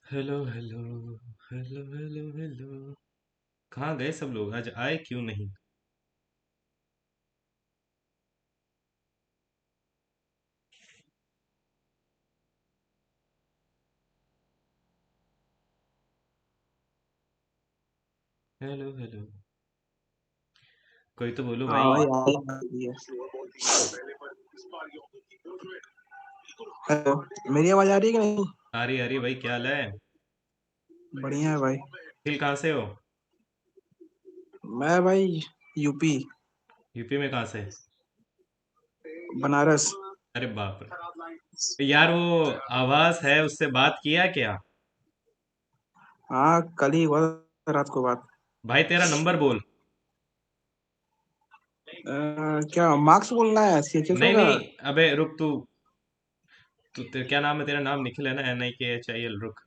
Hello hello hello hello hello. कहाँ गए सब लोग, आज आए क्यों नहीं? Hello hello. कोई तो बोलो हाँ भाई। भाई आ रही है। हेलो, मेरी आवाज आ रही है कि नहीं? आ रही भाई, क्या हाल है? बढ़िया है भाई। फिल कहाँ से हो? मैं भाई यूपी यूपी में कहाँ से? बनारस। अरे बाप रे यार, वो आवाज है, उससे बात किया क्या? हाँ कल ही हुआ था रात को बात। भाई तेरा नंबर बोल। क्या मार्क्स बोलना है सीएचएसओ नहीं का? नहीं, अबे रुक तू। क्या नाम है तेरा? नाम निखिल है ना? NIKHIL, रुक।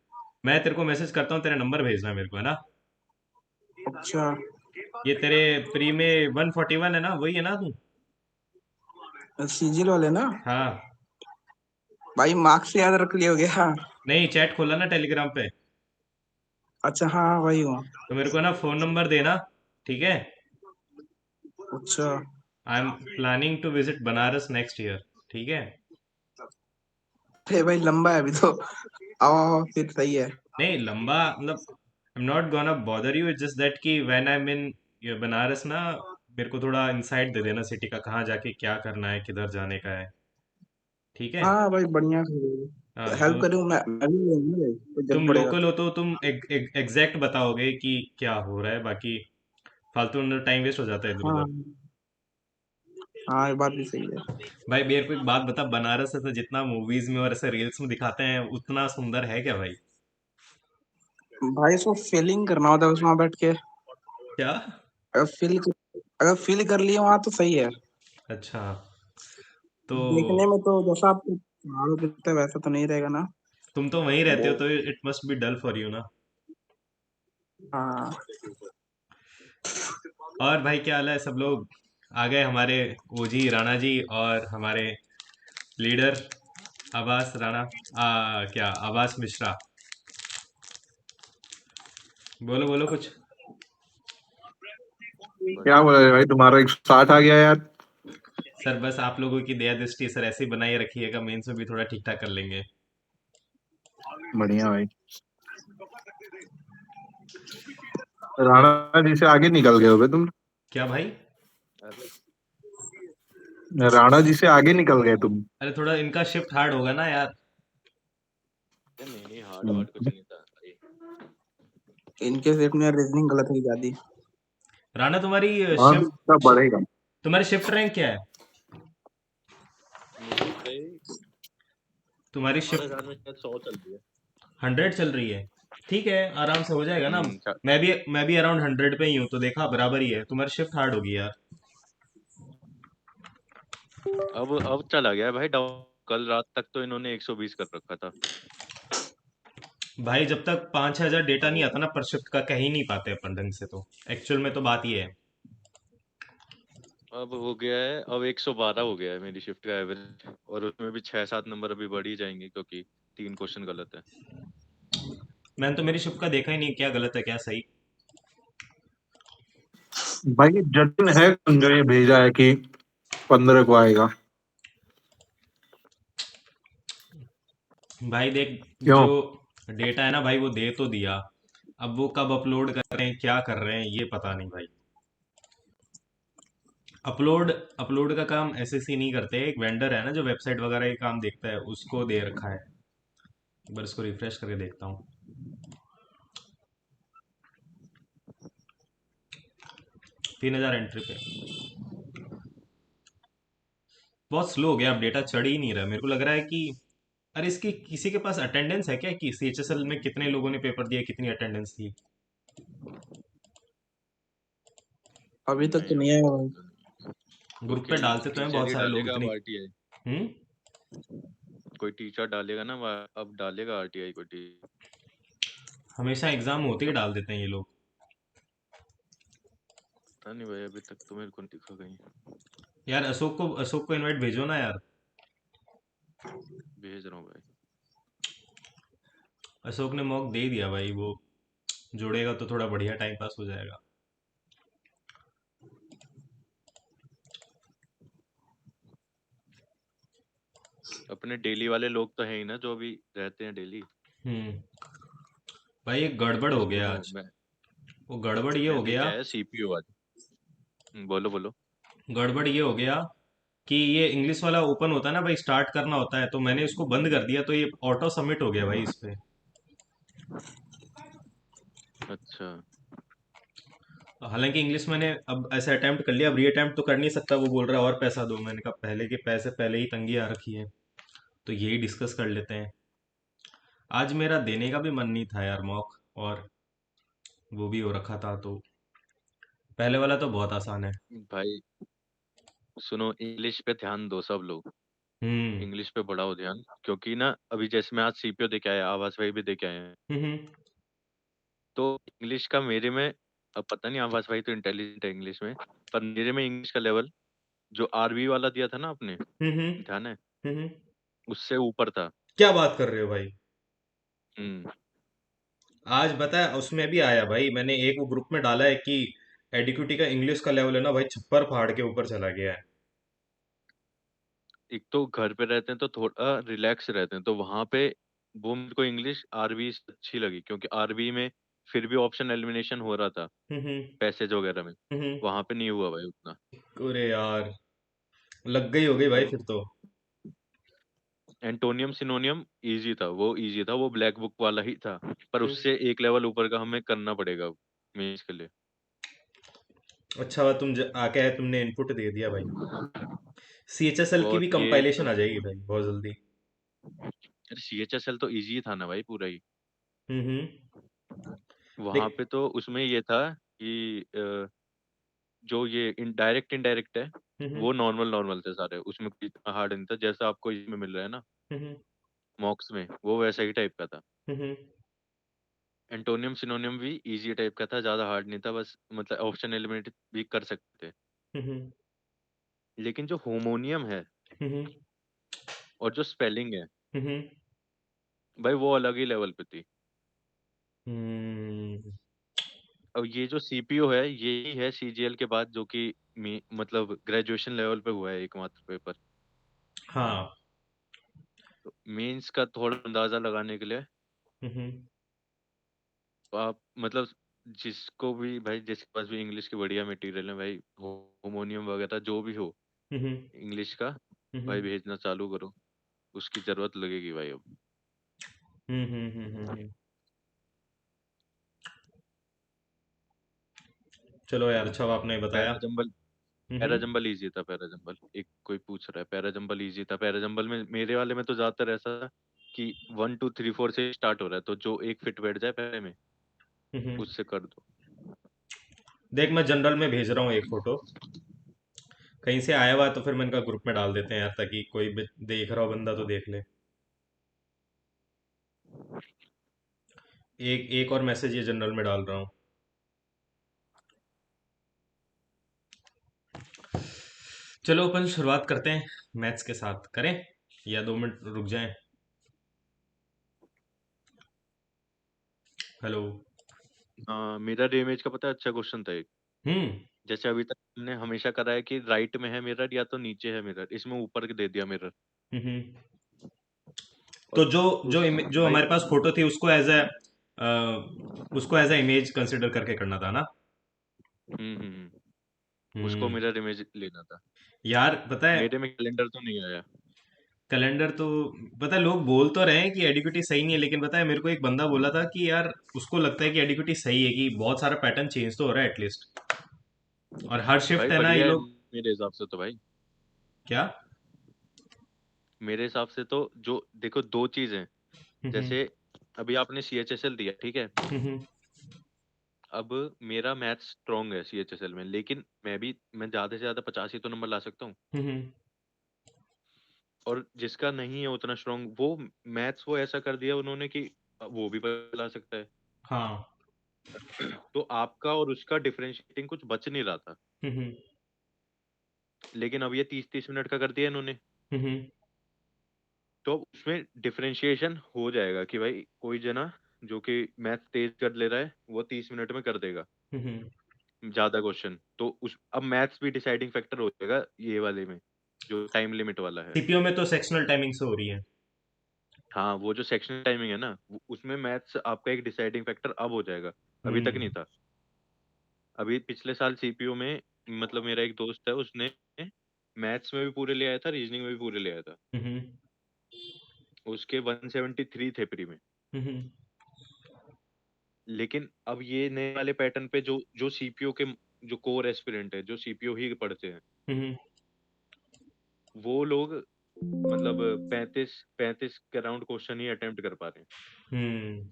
मैं तेरे को मैसेज करता हूँ, तेरा नंबर भेजना मेरे को, है ना? अच्छा। ये तेरे प्री में 141 है ना, वही है ना तू? सीजिल वाले ना? हाँ। भाई मार्क्स याद रख लिया हो गया। नहीं, चैट खोला ना टेलीग्राम पे? अच्छा हाँ हाँ वही हूँ। तो मेरे को ना फोन नंबर देना, ठीक है? अच्छा। I am planning to visit Banaras next year, ठीक है? अरे भाई लंबा है अभी तो। आओ आओ फिर सही है। नहीं लंबा मतलब, I am not gonna bother you, it's just that कि व्हेन आई एम इन बनारस ना, मेरे को थोड़ा इंसाइट दे देना सिटी का, कहाँ जाके क्या करना है, किधर जाने का है, ठीक है? हाँ भाई बढ़िया हाँ से हेल्प तो करूँ मैं भी लूंगा भाई, कोई जरूरत तुम पड़ेगा लोकल तो। हो तो तुम एग्जैक्ट बताओगे कि क्या हो रहा है, बाकी फालतू में टाइम वेस्ट हो जाता है इधर हाँ उधर। हाँ ये बात भी सही है। भाई मेरे को एक बात बता, बनारस है तो जितना मूवीज में और ऐसे रील्स में दिखाते हैं उतना सुंदर है क्या भाई? भाई इसको फीलिंग करना होता है उसमें बैठ के। क्या? अगर फील अगर फील कर लिए वहां तो सही है। अच्छा। तो देखने में तो जैसा आप पहाड़ों पे दिखता है वैसा तो नहीं रहेगा ना। तुम तो वहीं रहते वो हो तो it must be dull for you ना। हाँ। और भाई क्या हाल है, सब लोग आ गए हमारे ओजी राणा जी और हमारे लीडर आवास राणा, क्या आवास मिश्रा? बोलो बोलो कुछ। क्या बोला रे भाई, तुम्हारा 160 आ गया यार। सर बस आप लोगों की दया दृष्टि सर ऐसे ही बनाए रखिएगा, मेंस में भी थोड़ा ठीक ठाक कर लेंगे। बढ़िया भाई। राणा जी से आगे निकल गए होगे तुम। क्या भाई? राणा जी से आगे निकल गए तुम। अरे थोड़ा इनका शिफ्ट हार्ड होगा ना यार। नहीं नहीं, हार्ड वार्ड कुछ हम्म। नहीं था भाई। इनके सेट में रीजनिंग गलत हुई जाती। राणा तुम्हारी हाँ तो सब शिफ्ट, बढ़ेगा। तुम्हारी शिफ्ट रैंक क्या है? मेरी भाई तुम्हारी हमारे शिफ्ट घर में शायद 100 चल रही है। 100 चल रही है? ठीक है, आराम से हो जाएगा ना। हम्म, चा- मैं भी अराउंड 100 पे ही हूँ, तो देखा बराबर ही है, तुम्हारी शिफ्ट हार्ड होगी यार। अब चला गया है भाई डाउन। कल रात तक तो इन्होंने 120 कर रखा था। भाई जब तक 5-6 हजार डेटा अब नहीं आता ना पर शिफ्ट का, कह ही नहीं पाते अपन ढंग से, तो एक्चुअल में तो बात ये है। अब हो गया है, अब 112 हो गया है मेरी शिफ्ट का एवरेज, और उसमें भी 6-7 नंबर अभी बढ़ ही जाएंगे क्योंकि 3 क्वेश्चन गलत है। मैंने तो मेरी शिफ्ट का देखा ही नहीं, क्या गलत है क्या सही। भाई जतिन है कौन जो ये भेजा है कि 15 को आएगा? भाई देख, क्यों? जो डेटा है ना भाई वो दे तो दिया, अब वो कब अपलोड कर रहे हैं, क्या कर रहे हैं, ये पता नहीं भाई। अपलोड अपलोड का काम SSC नहीं करते, एक वेंडर है ना जो वेबसाइट वगैरह का काम देखता है, उसको दे रखा है। एक बार इसको रिफ्रेश करके देखता हूँ। 3,000 एंट्री पे बहुत स्लो हो गया, अब डेटा चढ़ ही नहीं रहा, मेरे को लग रहा है कि अरे इसकी किसी के पास अटेंडेंस है क्या, कि CHSL में कितने लोगों ने पेपर दिया, कितनी अटेंडेंस थी? अभी तक तो नहीं नहीं अभी आया तक भाई। तो नहीं। ग्रुप पे कोई डालते तो हैं टीचर बहुत ही सारे लोग डालेगा इतनी। अब आरटीआई। हम्म। कोई टीचर डालेगा ना अब डालेगा आरटीआई कोई टीचर। हमेशा एग्जाम होते ही डाल देते हैं ये लोग। पता नहीं भाई, अभी तक तो मेरे को नहीं दिखा कहीं। यार अशोक को इनवाइट भेजो ना यार। भेज रहा हूँ भाई। अशोक ने मॉक दे दिया भाई, वो जोड़ेगा तो थोड़ा बढ़िया टाइम पास हो जाएगा। अपने डेली वाले लोग तो हैं ही ना जो भी रहते हैं डेली। हम्म। भाई एक गड़बड़ हो गया सुनो आज। वो गड़बड़ ये हो मैंने गया। क्या है सीपीयू आज। बोलो बोलो। गड़बड़ ये हो गया कि ये इंग्लिश वाला ओपन होता है ना भाई, स्टार्ट करना होता है, तो मैंने इसको बंद कर दिया, तो ये ऑटो सबमिट हो गया भाई इस पे। अच्छा। हालांकि इंग्लिश मैंने अब ऐसे अटेम्प्ट कर लिया, अब रीअटेम्प्ट तो कर नहीं सकता, वो बोल रहा है और पैसा दो। मैंने कहा पहले के पैसे पहले ही तंगी आ रखी है, तो यही डिस्कस कर लेते हैं। आज मेरा देने का भी मन नहीं था यार मॉक, और वो भी हो रखा था, तो पहले वाला तो बहुत आसान है। भाई सुनो, इंग्लिश पे ध्यान दो सब लोग। हम्म। इंग्लिश पे बढ़ाओ ध्यान, क्योंकि ना अभी जैसे मैं आज सीपीयू देके आया, आवाज भाई भी देके आए हैं। हम्म। तो इंग्लिश का मेरे में, अब पता नहीं आवाज भाई तो इंटेलिजेंट है इंग्लिश में, पर मेरे में इंग्लिश का लेवल जो आरबी वाला दिया था ना आपने, हम्म। ध्यान है, हम्म। उससे ऊपर था। क्या बात कर रहे हो भाई? हम्म। आज बता, उसमें भी आया भाई, मैंने एक वो ग्रुप में डाला है कि एडिक्यूटी का इंग्लिश का लेवल है ना भाई, छप्पर फाड़ के ऊपर चला गया है। एक तो घर पे रहते हैं तो थोड़ा रिलैक्स रहते हैं, तो वहां पे वो मेरे को इंग्लिश आरबी अच्छी लगी, क्योंकि आरबी में फिर भी ऑप्शन एलिमिनेशन हो रहा था हम्म। पैसेज वगैरह में। हम्म। वहां पे नहीं हुआ भाई उतना। अरे यार, लग गई हो गई भाई तो फिर तो। एंटोनियम सिनोनियम इजी था, वो ब्लैक बुक वाला ही था। पर हम्म। उससे एक लेवल ऊपर का हमें करना पड़ेगा मेंस के लिए। अच्छा हुआ आके आए, तुमने इनपुट दे दिया भाई। सीएचएसएल की और भी ये कंपाइलेशन आ जाएगी भाई बहुत जल्दी। अरे सीएचएसएल तो इजी था ना भाई पूरा ही। हम्म। वहां देख। पे तो उसमें ये था कि जो ये इनडायरेक्ट इनडायरेक्ट है, हम्म। वो नॉर्मल नॉर्मल थे सारे, उसमें कोई इतना हार्ड नहीं था जैसा आपको इसमें मिल रहा है ना हम्म। मॉक्स में, वो वैसा ही टाइप का था। हम्म। एंटोनियम सिनोनियम भी इजी टाइप का था, ज्यादा हार्ड नहीं था, बस मतलब ऑप्शन एलिमिनेट भी कर सकते थे। हम्म। लेकिन जो होमोनियम है हम्म। और जो स्पेलिंग है, हम्म। भाई वो अलग ही लेवल पे थी। हम्म। अब ये जो सीपीयू है, यही है सीजीएल के बाद जो कि मतलब ग्रेजुएशन लेवल पे हुआ है एकमात्र पेपर। हाँ। तो मेंस का थोड़ा अंदाजा लगाने के लिए हम्म। तो आप मतलब जिसको भी भाई, जिसके पास भी इंग्लिश की बढ़िया मटेरियल है भाई, होमोनियम वगैरह जो भी हो हम्म। इंग्लिश का, भाई हम्म। भेजना चालू करो। उसकी जरूरत लगेगी भाई अब। चलो यार, अच्छा हुआ आपने बताया। पैराजंबल, हम्म। पैराजंबल इजी था पैराजंबल। एक कोई पूछ रहा है, पैराजंबल इजी था। पैराजंबल में मेरे वाले में तो ज्यादातर ऐसा था कि 1 2 3 4 से स्टार्ट हो रहा है, तो जो एक फिट बैठ जाए पहले में हम्म। उससे कर दो। देख, मैं जनरल में भेज रहा हूँ एक फोटो, कहीं से आया हुआ है, तो फिर मैं इनका ग्रुप में डाल देते हैं यार, ताकि कोई भी देख रहा हो बंदा तो देख ले। एक एक और मैसेज ये जनरल में डाल रहा हूँ। चलो अपन शुरुआत करते हैं, मैथ्स के साथ करें या 2 मिनट रुक जाएं? हेलो। हाँ, मिरर इमेज का पता है, अच्छा क्वेश्चन था एक। हम्म। जैसे अभी तक हमने हमेशा करा है कि राइट में है मिरर या तो नीचे है मिरर, इसमें ऊपर के दे दिया मिरर। हम्म। तो और जो भाई हमारे पास फोटो थी, उसको एज ए इमेज कंसिडर करके करना था ना? उसको हम्म। मिरर इमेज लेना था। यार पता है, मेरे में कैलेंडर तो नहीं आया। कैलेंडर तो, पता है लोग बोल तो रहे हैं कि एडिक्विटी सही नहीं है, लेकिन पता है मेरे को एक बंदा बोला था कि यार उसको लगता है कि एडिक्विटी सही है, कि बहुत सारा पैटर्न चेंज तो हो रहा है एटलीस्ट, और हर शिफ्ट भाई है ना ये बढ़िया है लोग। मेरे हिसाब से तो भाई। क्या? मेरे हिसाब से तो जो देखो दो चीज हैं। हम्म। जैसे अभी आपने सीएचएसएल दिया, ठीक है। हम्म। अब मेरा मैथ स्ट्रांग है सीएचएसएल में, लेकिन मैं ज्यादा से ज्यादा 50 ही तो नंबर ला सकता हूँ। हम्म। और जिसका नहीं है उतना स्ट्रांग, वो मैथ्स वो ऐसा कर दिया उन्होंने कि वो भी ला सकता है। हाँ। तो आपका और उसका डिफरेंशिएटिंग कुछ बच नहीं रहा था। हम्म। लेकिन अब ये 30 30 मिनट का कर दिया इन्होंने। हम्म। तो उसमें डिफरेंशिएशन हो जाएगा कि भाई कोई जना जो कि मैथ तेज कर ले रहा है वो 30 मिनट में कर देगा ज्यादा क्वेश्चन, तो उस अब मैथ्स भी डिसाइडिंग फैक्टर हो जाएगा ये वाले में जो टाइम लिमिट वाला है। सीपीयू में तो सेक्शनल टाइमिंग से हो रही है। हाँ, वो जो सेक्शन टाइमिंग है ना उसमें मैथ्स आपका एक डिसाइडिंग फैक्टर अब हो जाएगा, अभी तक नहीं हम्म। था। अभी पिछले साल सीपीयू में मतलब मेरा एक दोस्त है उसने मैथ्स में भी पूरे ले आया था, रीजनिंग में भी पूरे ले आया था। हम्म। उसके 173 थे प्री में। हम्म। लेकिन अब ये नए वाले पैटर्न पे जो जो सीपीयू के जो कोर एस्पिरेंट है जो सीपीयू ही पढ़ते हैं हम्म। वो लोग मतलब 35 के अराउंड क्वेश्चन ही अटेम्प्ट कर पा रहे हैं। हम्म।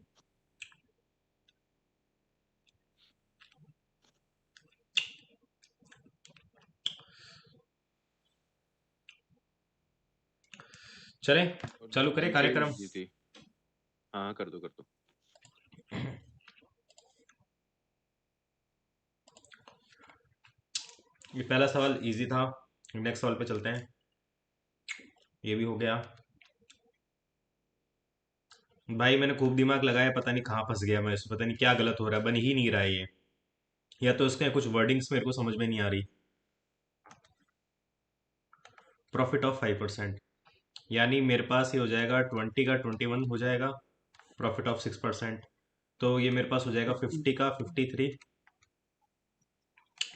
चले, और चालू करें जीके भी कार्यक्रम। इजी थी। हाँ, कर दो कर दो। ये पहला सवाल इजी था, नेक्स्ट सवाल पे चलते हैं। ये भी हो गया। भाई मैंने खूब दिमाग लगाया, पता नहीं कहाँ फंस गया मैं इसमें, पता नहीं क्या गलत हो रहा है, बन ही नहीं रहा है ये। या तो इसके कुछ वर्डिंग्स मेरे को समझ में नहीं आ रही। प्रॉफिट ऑफ 5%, यानी मेरे पास ये हो जाएगा 20 का 21 हो जाएगा, प्रॉफिट ऑफ 6%। तो ये मेरे पास हो जाएगा 50 का 53,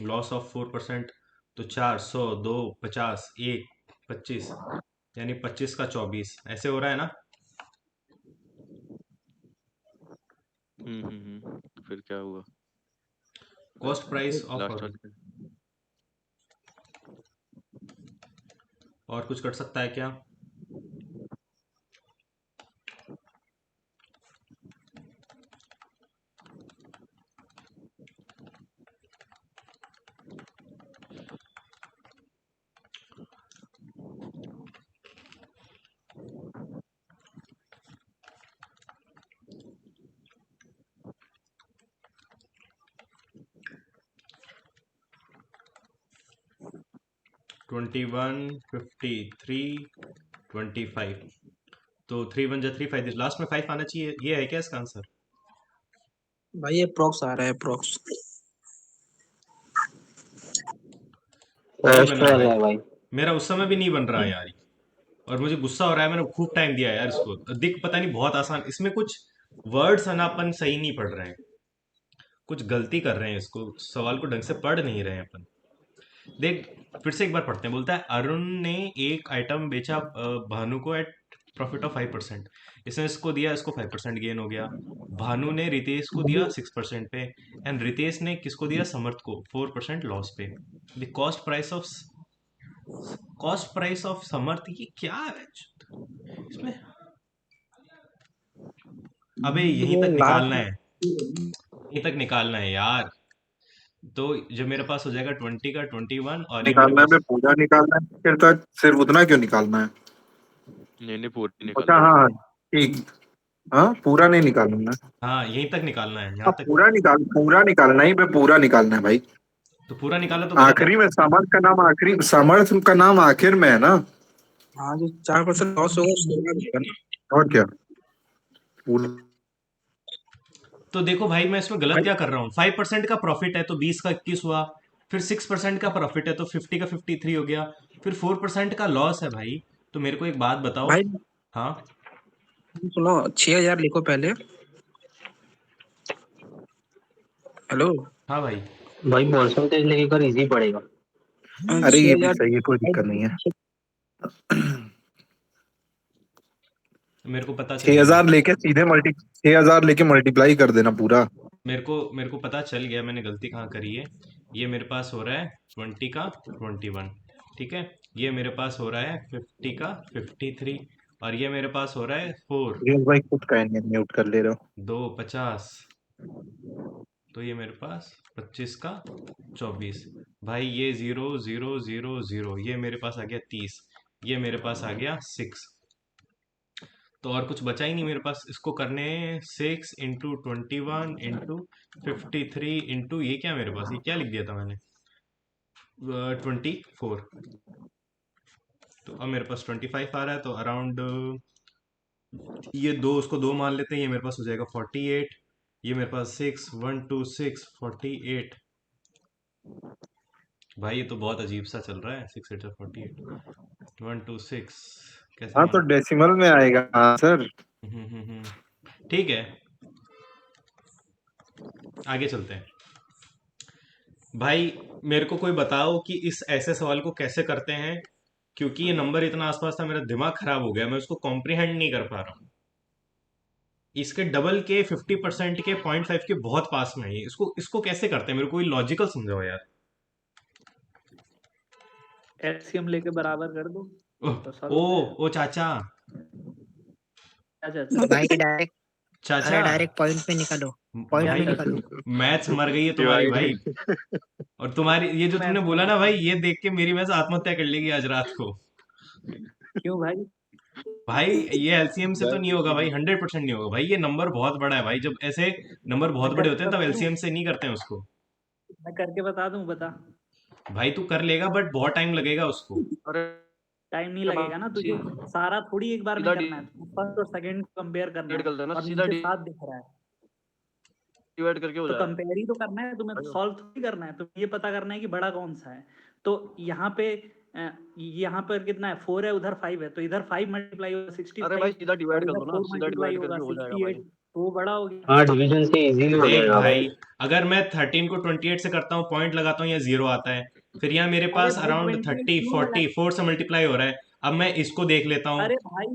लॉस ऑफ 4%। तो 400, 2, 50, 1, 25, यानी 25 का 24 ऐसे हो रहा है ना। फिर क्या हुआ? Cost price of, last one. और कुछ कट सकता है क्या? 21, 53, 25। तो 3 1 जा 3 5, लास्ट में 5 आना चाहिए, ये है क्या इसका आंसर? भाई ये प्रॉक्स आ रहा है, प्रॉक्स। नहीं बन रहा है एस्ट्रल भाई, है भाई। मेरा उस समय भी नहीं बन रहा है यार। और मुझे गुस्सा हो रहा है, मैंने खूब टाइम दिया है यार इसको, दिख पता नहीं बहुत आसान, इसमें कुछ वर्ड्स है ना अपन सही नहीं पढ़ रहे हैं, कुछ गलती कर रहे हैं, इसको सवाल को ढंग से पढ़ नहीं रहे हैं अपन। देख, फिर से एक बार पढ़ते हैं। बोलता है अरुण ने एक आइटम बेचा भानु को एट प्रॉफिट ऑफ 5%। इसने इसको दिया, इसको 5% गेन हो गया। भानु ने रितेश को दिया 6% पे, एंड रितेश ने किसको दिया, समर्थ को 4% लॉस पे। द कॉस्ट प्राइस ऑफ समर्थ, ये क्या है इसमें? अबे यहीं वो तक निकालना लास्ट। है, यहीं तक निकालना है यार। तो जो मेरे पास हो जाएगा 20 का 21, और ये मेरे निकालना है पास बे, पूरा निकालना है फिर तक, सिर्फ उतना क्यों निकालना है? नहीं नहीं, पूरी अच्छा, निकालो। हाँ हाँ, ठीक। हाँ, पूरा नहीं निकालना है। हाँ यहीं तक निकालना है, यहाँ अब तक। पूरा निकालना ही बे, पूरा निकालना है भाई। तो पूरा निकाला तो बता क्या। आखिरी में समर्थ का नाम, आखिरी समर्थ का नाम आखिर में है ना। हाँ, जो 4% लॉस होगा उसके बाद होगा ना। और क्या? पूरा तो देखो भाई, मैं इसमें गलत भाई। क्या कर रहा हूँ? 5% का प्रॉफिट है तो 20 का 21 हुआ। फिर 6% का प्रॉफिट है तो 50 का 53 हो गया। फिर 4% का लॉस है भाई। तो मेरे को एक बात बताओ। भाई हाँ। सुनो, 6,000 लिखो पहले। हेलो। हाँ भाई। भाई परसेंटेज लेके कर इजी पड़ेगा। अरे छह ये भी हजार सही है, कोई दिक्कत नहीं है। मेरे को पता चल छह गया। हजार लेके सीधे 6,000 लेके मल्टीप्लाई कर देना पूरा। मेरे को पता चल गया मैंने गलती कहाँ करी है। ये मेरे पास हो रहा है 20 का 21, ठीक है। ये मेरे पास हो रहा है 50 का 53, और ये मेरे पास हो रहा है 4, ये भाई खुद का म्यूट कर ले रहे हो। 2, 50। तो ये मेरे पास 25 का 24। भाई ये 0 0 0 0, ये मेरे पास आ गया 30, ये मेरे पास आ गया 6। तो और कुछ बचा ही नहीं मेरे पास इसको करने। 6 × 21 × 53 इंटू, ये क्या मेरे पास, ये क्या लिख दिया था मैंने, 24। तो अब मेरे पास 25 आ रहा है, तो अराउंड ये दो, उसको दो मान लेते हैं, ये मेरे पास हो जाएगा 48। ये मेरे पास 6 1 2 6 48। भाई ये तो बहुत अजीब सा चल रहा है, 6 8 48 1 2 6 कैसे हाँ तो मानूं? डेसिमल में आएगा आंसर। ठीक है, आगे चलते हैं। भाई मेरे को कोई बताओ कि इस ऐसे सवाल को कैसे करते हैं, क्योंकि ये नंबर इतना आसपास था, मेरा दिमाग खराब हो गया, मैं उसको कॉम्प्रिहेंड नहीं कर पा रहा हूँ। इसके डबल के 50% के 0.5 के बहुत पास में है ये। इसको इसको कैसे करते हैं, मेरे को कोई लॉजिकल समझाओ यार। एलसीएम लेके बराबर कर दो ओह, तो सॉल्व ओ हो जाएगा। ओ चाचा, क्या चाहते भाई डायरेक्ट, चाचा, अरे डायरेक्ट पॉइंट पे निकालो, पॉइंट भाई में चाहते निकालो। मैथ्स मर गई है तुम्हारी भाई। डिवाइड और तुम्हारी ये जो तुमने मैथ्स बोला में ना भाई, ये देख के मेरी मैथ्स आत्महत्या कर लेगी आज रात को। क्यों भाई? भाई ये एलसीएम से तो नहीं होगा भाई, 100% नहीं होगा भाई, ये नंबर बहुत बड़ा है भाई, जब ऐसे नंबर मैं बहुत बड़े होते करके हैं तब बता दूं, एलसीएम से नहीं करते हैं उसको। मैं करके बता दूं, बता। भाई तू कर लेगा बट बहुत टाइम लगेगा उसको। अरे टाइम नहीं क्या लगेगा ना बात तुझे, सीधा सारा थोड़ी एक बार में करना है, फर्स्ट और सेकंड कंपेयर करना डिवाइड है, कर देना, और सीधा नीचे 7 दिख रहा है डिवाइड करके हो तो जाएगा। कंपेयर ही तो करना है तुम्हें, सॉल्व थोड़ी करना है, तुम्हें ये पता करना है कि बड़ा कौन सा है। तो यहाँ पे यहाँ पर कितना है, 4 है, उधर 5 है, तो इधर 5 मल्टीप्लाई होगा अरे भाई 65, सीधा और डिवाइड कर इधर दो ना, 4 सीधा मल्टीप्लाई डिवाइड होगा करके हो जाएगा 68, भाई। तो वो बड़ा हो गया। हाँ, डिवीजन से इजीली हो देख जाएगा भाई। भाई, अगर मैं 13 को 28 से करता हूँ, पॉइंट लगाता हूँ या जीरो आता है, फिर यहाँ मेरे अरे पास भाई अराउंड 28 30 क्यों है? 40 4 से मल्टीप्लाई हो रहा है। अब मैं इसको देख लेता हूँ। अरे भाई,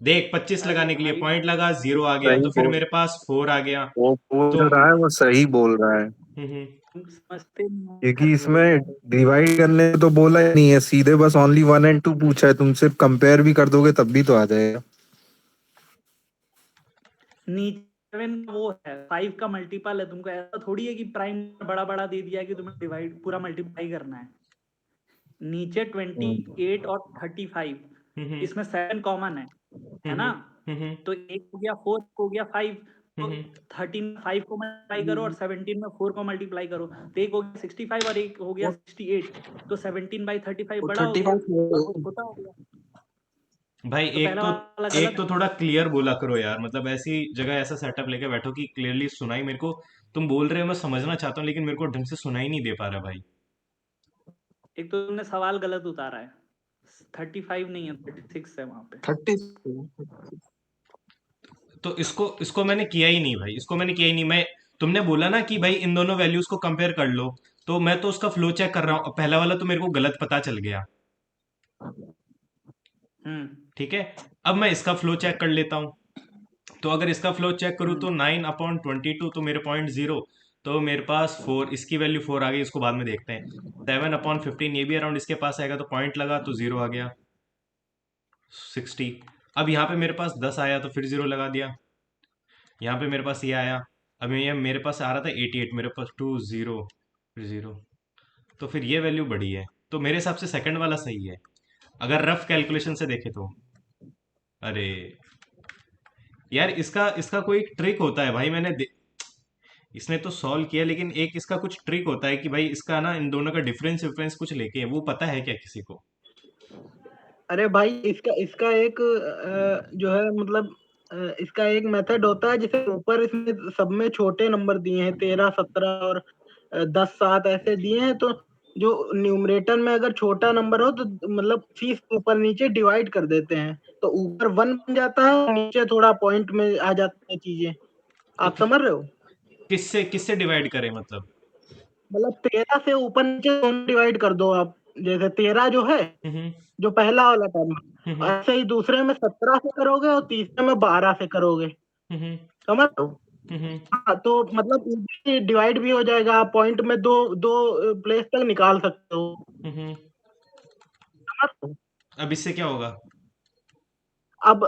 देख 25 अरे लगाने के लिए भाई, पॉइंट लगा, जीरो आ गया, सही तो फिर बोल, मेरे पास 4 आ गया। वो बोल तो रहा है, वो सही बोल रहा है। हम्म, तुम समझते नहीं हो क्योंकि यार, वही इसमें बात है। डिवाइड करने तो बोला ही नहीं है, सीधे बस ओनली 1 और 2 पूछा है। तुम सिर्फ कंपेयर भी कर दोगे तब भी तो आ जाएगा। नीचे 7 का वो है, 5 का मल्टीपल है, तुमको ऐसा थोड़ी है कि प्राइम बड़ा बड़ा दे दिया है कि तुम्हें डिवाइड पूरा मल्टीप्लाई करना है। नीचे 28 और 35, हम्म, इसमें 7 कॉमन है ना? हम्म, तो एक हो गया 4, हो गया 5, तो हम्म, 13 5 को मल्टीप्लाई करो और 17 में 4 को मल्टीप्लाई करो, तो एक हो गया 65 और एक हो गया 68, तो 17/35 वो बड़ा हो गया 35 और वो छोटा हो गया। भाई तो पहला वाला एक गलत तो है। थोड़ा क्लियर बोला करो यार, मतलब ऐसी जगह ऐसा सेटअप लेके बैठो कि क्लियरली सुनाई मेरे को। तुम बोल रहे हो, मैं समझना चाहता हूँ, लेकिन मेरे को ढंग से सुनाई नहीं दे पा रहा भाई। एक तो तुमने सवाल गलत उतारा है, 35 नहीं है, 36 है वहां पे। 30। तो इसको इसको मैंने किया ही नहीं भाई, इसको मैंने किया ही नहीं। मैं, तुमने बोला ना कि भाई इन दोनों वैल्यूज को कंपेयर कर लो, तो मैं तो उसका फ्लो चेक कर रहा हूँ। पहला वाला तो मेरे को गलत पता चल गया, ठीक है। अब मैं इसका फ्लो चेक कर लेता हूँ। तो अगर इसका फ्लो चेक करूँ तो 9/22, तो मेरे पॉइंट जीरो, तो मेरे पास 4, इसकी वैल्यू 4 आ गई, इसको बाद में देखते हैं। 7/15, ये भी अराउंड इसके पास आएगा, तो पॉइंट लगा तो जीरो आ गया, 60। अब यहाँ पे मेरे पास 10 आया, तो फिर जीरो लगा दिया। यहाँ पे मेरे पास ये आया, अब ये मेरे पास आ रहा था 88, मेरे पास 2 0 फिर जीरो, तो फिर ये वैल्यू बढ़ी है। तो मेरे हिसाब से सेकंड वाला सही है, अगर रफ कैलकुलेशन से देखे तो। अरे यार, इसका इसका कोई ट्रिक होता है भाई, इसने तो सॉल्व किया, लेकिन एक इसका कुछ ट्रिक होता है कि भाई इसका ना इन दोनों का डिफरेंस विफरेंस कुछ लेके है, वो पता है क्या किसी को? अरे भाई इसका इसका एक जो है मतलब इसका एक मेथड होता है, जिसे ऊपर इसमें सब में छोटे नंबर दिए हैं, 13 17 और 10 7 ऐसे दिए हैं। तो जो न्यूमरेटर में अगर छोटा नंबर हो तो मतलब सी से ऊपर नीचे डिवाइड कर देते हैं, तो ऊपर 1 बन जाता है, नीचे थोड़ा पॉइंट में आ जाती है चीजें। तो आप समझ रहे हो? किससे किससे डिवाइड करें मतलब? मतलब 13 से ऊपर नीचे दोनों डिवाइड कर दो आप। जैसे 13 जो है, हम्म, जो पहला वाला टर्म, हम्म, ऐसे ही दूसरे में 17 से करोगे और तीसरे में 12 से करोगे। हम्म, समझ लो। हम्म, हाँ, तो मतलब डिवाइड भी हो जाएगा, आप पॉइंट में दो दो प्लेस तक निकाल सकते हो। हम्म। समझ लो। अब इससे क्या होगा? अब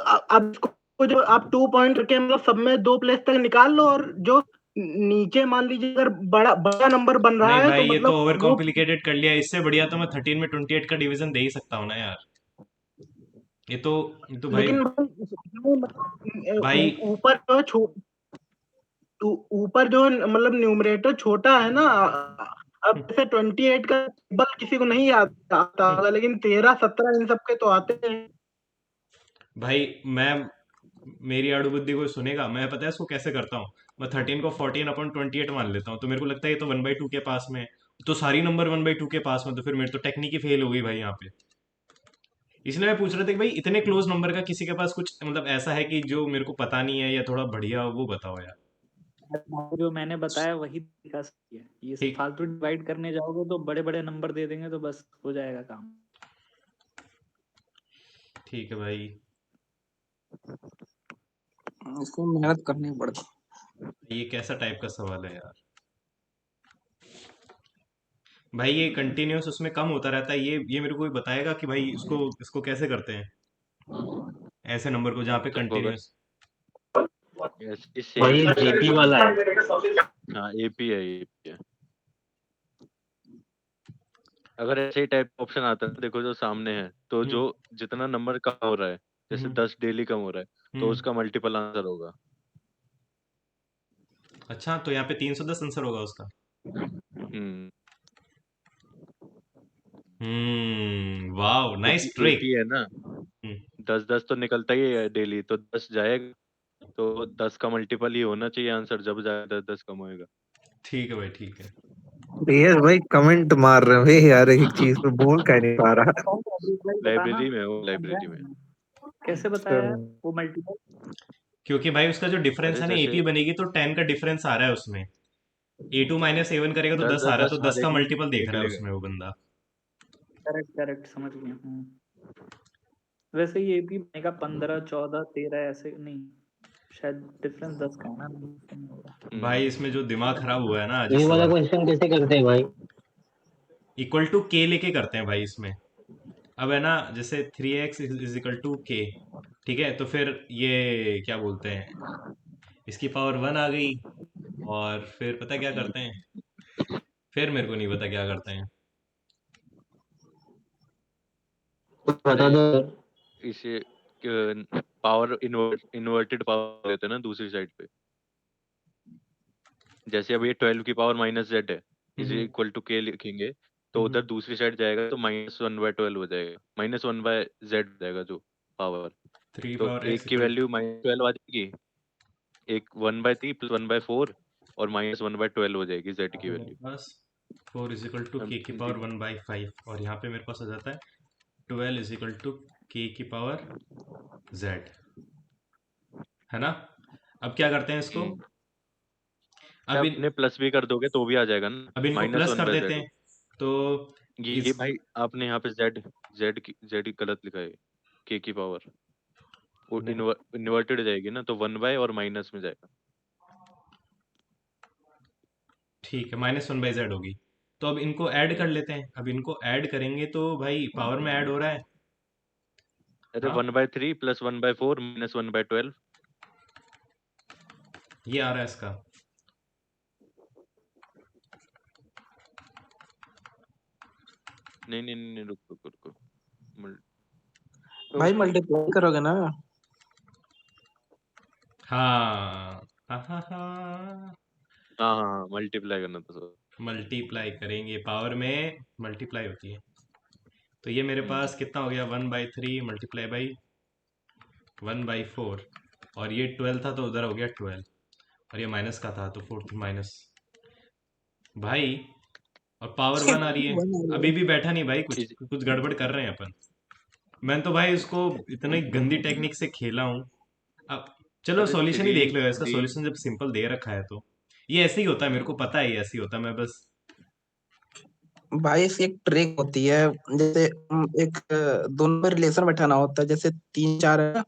इसको जो आप 2 पॉइंट के मतलब सब में 2 प्लेस तक निकाल लो, और जो नीचे मान लीजिए अगर बड़ा बड़ा नंबर बन रहा नहीं है तो भाई, ये तो मतलब ओवर वो। कॉम्प्लिकेटेड कर लिया, इससे बढ़िया तो मैं 13 में 28 का डिवीजन दे ही सकता हूँ ना यार। ये तो ये तो भाई लेकिन भाई इसमें मतलब भाई ऊपर जो ऊपर जो मतलब न्यूमरेटर छोटा है ना, अब जैसे 28 का टेबल किसी को नहीं आता होगा, लेकिन 13 17 इन सबके तो आते हैं। भाई मैं मेरी आड़ू बुद्धि कोई सुनेगा? मैं पता है इसको कैसे करता हूँ। मैं 13 को 14/28 मान लेता हूँ, तो मेरे को लगता है ये तो 1/2 के पास में है। तो सारी नंबर 1/2 के पास में, तो फिर मेरी तो टेक्निक ही फेल हो गई भाई यहाँ पे। इसलिए मैं पूछ रहा था कि भाई इतने क्लोज नंबर का किसी के पास कुछ मतलब ऐसा है कि जो मेरे को पता नहीं है या थोड़ा बढ़िया हो, वो बताओ यार। जो मैंने बताया वही तरीका सही है। ये ठीक फालतू डिवाइड करने जाओगे तो बड़े बड़े नंबर दे देंगे, तो बस हो जाएगा काम। ठीक है भाई। इसको मेहनत करनी पड़ती। ये कैसा टाइप का सवाल है यार? भाई ये कंटिन्यूअस उसमें कम होता रहता है, ये मेरे को कोई बताएगा कि भाई इसको इसको कैसे करते हैं ऐसे नंबर को जहाँ पे तो अगर कंटिन्यूअस। ऐसे भाई सेम ये जीपी वाला है। हाँ एपी है। अगर ऐसे ही टाइप ऑप्शन आता है देखो जो सामने है, तो हम्म जो जितना नंबर कम हो रहा है, जैसे हम्म 10 डेली कम हो रहा है, तो हम्म। उसका मल्टीपल आंसर होगा। अच्छा, तो यहाँ पे 310 आंसर होगा उसका। हम्म वाओ, नाइस क्योंकि ट्रिक। एपी है ना, 10 10 तो निकलता ही है डेली, तो 10 जाएगा, तो 10 का मल्टीपल ही होना चाहिए आंसर, जब जाएगा 10 10 कम होएगा। ठीक है भाई, ठीक है। यस भाई, कमेंट मार रहे हो यार, एक चीज पे बोल कह नहीं पा रहा। बताना लाइब्रेरी में हो, समझा लाइब्रेरी में। नहीं। कैसे बताया यार वो मल्टीपल? क्योंकि भाई उसका जो डिफरेंस अरे है ना, जैसे एपी बनेगी तो 10 का डिफरेंस आ रहा है उसमें। A2 माइनस A1 करेगा तो 10 10 आ 10 रहा है, 10 तो हाँ 10 देख का लो मल्टीपल देख रहा है निकलेगा। उसमें वो बंदा। करेक्ट करेक्ट, समझ गया। वैसे ये भी बनेगा 15 14 13 ऐसे नहीं, शायद डिफरेंस 10 का है ना, नहीं होगा। भाई इसमें जो दिमाग खराब हुआ है ना आज ये इस वाला सवाल, क्वेश्चन कैसे करते हैं भाई? इक्वल टू के लेके करते हैं भाई इसमें। अब है ना, जैसे 3x इज इक्वल टू के, ठीक है, तो फिर ये क्या बोलते हैं, इसकी पावर 1 आ गई। और फिर पता है क्या करते हैं? फिर मेरे को नहीं पता क्या करते हैं। कुछ अरे बता दो। इसे पावर इन्वर्टेड पावर लेते हैं ना दूसरी साइड पे। जैसे अब ये 12 की पावर माइनस जेड है, इज हम्म इक्वल टू के लिखेंगे, तो हम्म। उधर दूसरी साइड जाएगा तो -1/12 हो जाएगा, -1/z हो जाएगा जो पावर। 3 तो पावर एक x की इक्वल वैल्यू -12 आ जाएगी, एक 1/3 प्लस 1/4 और -1/12 हो जाएगी जेड की तो मेरे वैल्यू। पास 4 इज इक्वल टू अब के की पावर 1/5, और यहाँ पे मेरे पास आ जाता है 12 इज इक्वल टू के की पावर z, है ना? अब क्या करते हैं इसको? हम्म अब इन आपने प्लस भी कर दोगे तो भी आ जाएगा ना, अब इनको माइनस प्लस वन कर बाय देते जेड। हैं तो ये इस भाई आपने यहाँ पे जेड गलत लिखा है, के की पावर वो इन्वर्टेड जाएगी ना, तो 1 बाय और माइनस में जाएगा। ठीक है, -1/z होगी। तो अब इनको ऐड कर हम्म लेते हैं, अब इनको ऐड करेंगे तो भाई पावर में ऐड हो रहा है। अरे हाँ, 1/3 प्लस 1/4 -1/12। ये आ रहा है इसका। नहीं नहीं नहीं रुको रुको रुको मल- भाई मल्टीप्लाई करोगे ना? हाँ हाँ हाँ हाँ। हाँ हाँ हाँ मल्टीप्लाई करना था सर। मल्टीप्लाई करेंगे, पावर में मल्टीप्लाई होती है। तो ये मेरे हम्म पास कितना हो गया, 1/3 मल्टीप्लाई बाई 1/4, और ये 12 था तो उधर हो गया 12, और ये माइनस का था तो 4 माइनस भाई, और पावर 1 आ रही है। अभी भी बैठा नहीं भाई, कुछ इस कुछ गड़बड़ कर रहे हैं अपन। मैं तो भाई इसको इतनी गंदी टेक्निक से खेला हूँ। अब चलो अरे सॉल्यूशन ही थ्री देख लो, इसका थ्री सॉल्यूशन जब सिंपल दे रखा है तो ये ऐसे ही होता है, मेरे को पता है ये ऐसे ही होता है, मैं बस। भाई इसकी एक ट्रिक होती है। जैसे एक दोनों में रिलेशन बैठाना होता है, जैसे 3 4 है ना,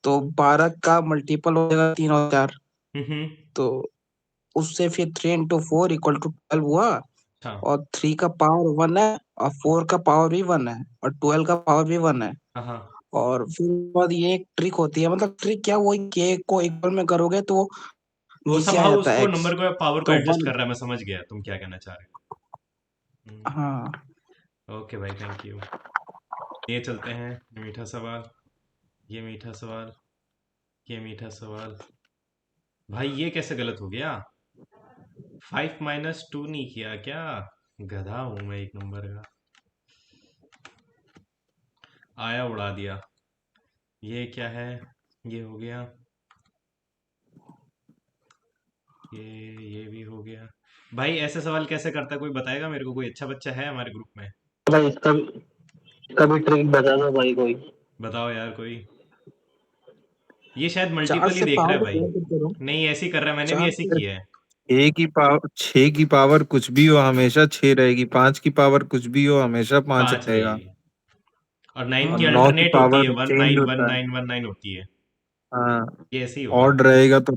तो 12 का मल्टीपल हो जाएगा 3 और 4। हम्म। तो उससे फिर 3 × 4 = 12 हुआ। हाँ और 3 का पावर 1 है, और 4 का पावर भी 1 है, और 12 का पावर भी 1 है। हाँ हाँ। और फिर उसके बाद ये एक ट्रिक होती है, मतलब ट्रिक क्या, वो के को इक्वल में करोगे तो वो नीचे आ समहाउ जाता है उसको एक्स। नंबर को, पावर को तो एडजस्ट 1। कर रहा है, मैं समझ गया तुम क्या कहना चाह रहे हाँ। हो। ओके भाई, थैंक यू। ये चलते हैं, मीठा सवाल, ये मीठा सवाल, ये मीठा सवाल। भाई ये कैसे गलत हो गया? 5 - 2 नहीं किया क्या? गधा हूँ मैं एक नंबर का। आया उड़ा दिया। ये क्या है? ये हो गया। ये भी हो गया। भाई ऐसे सवाल कैसे करता है, कोई बताएगा मेरे को? कोई अच्छा बच्चा है हमारे ग्रुप में? भाई इसका भी ट्रिक बता दो भाई कोई। बताओ यार कोई। ये शायद 4 मल्टीपल ही से देख रहा है पावर भाई। करो। नहीं ऐसे ही कर रहा है, मैंने भी 4 ऐसे ही से किया है। 6 की पावर कुछ भी हो हमेशा 6 रहेगी, 5 की पावर कुछ भी हो हमेशा 5 5 रहेगा, रहेगी। और 9 और की 9 की अल्टरनेट होती है, power one change nine one होता है। नाइन वन नाइन होती है। हाँ, ये ऐसे ही होगा। ऑड रहेगा तो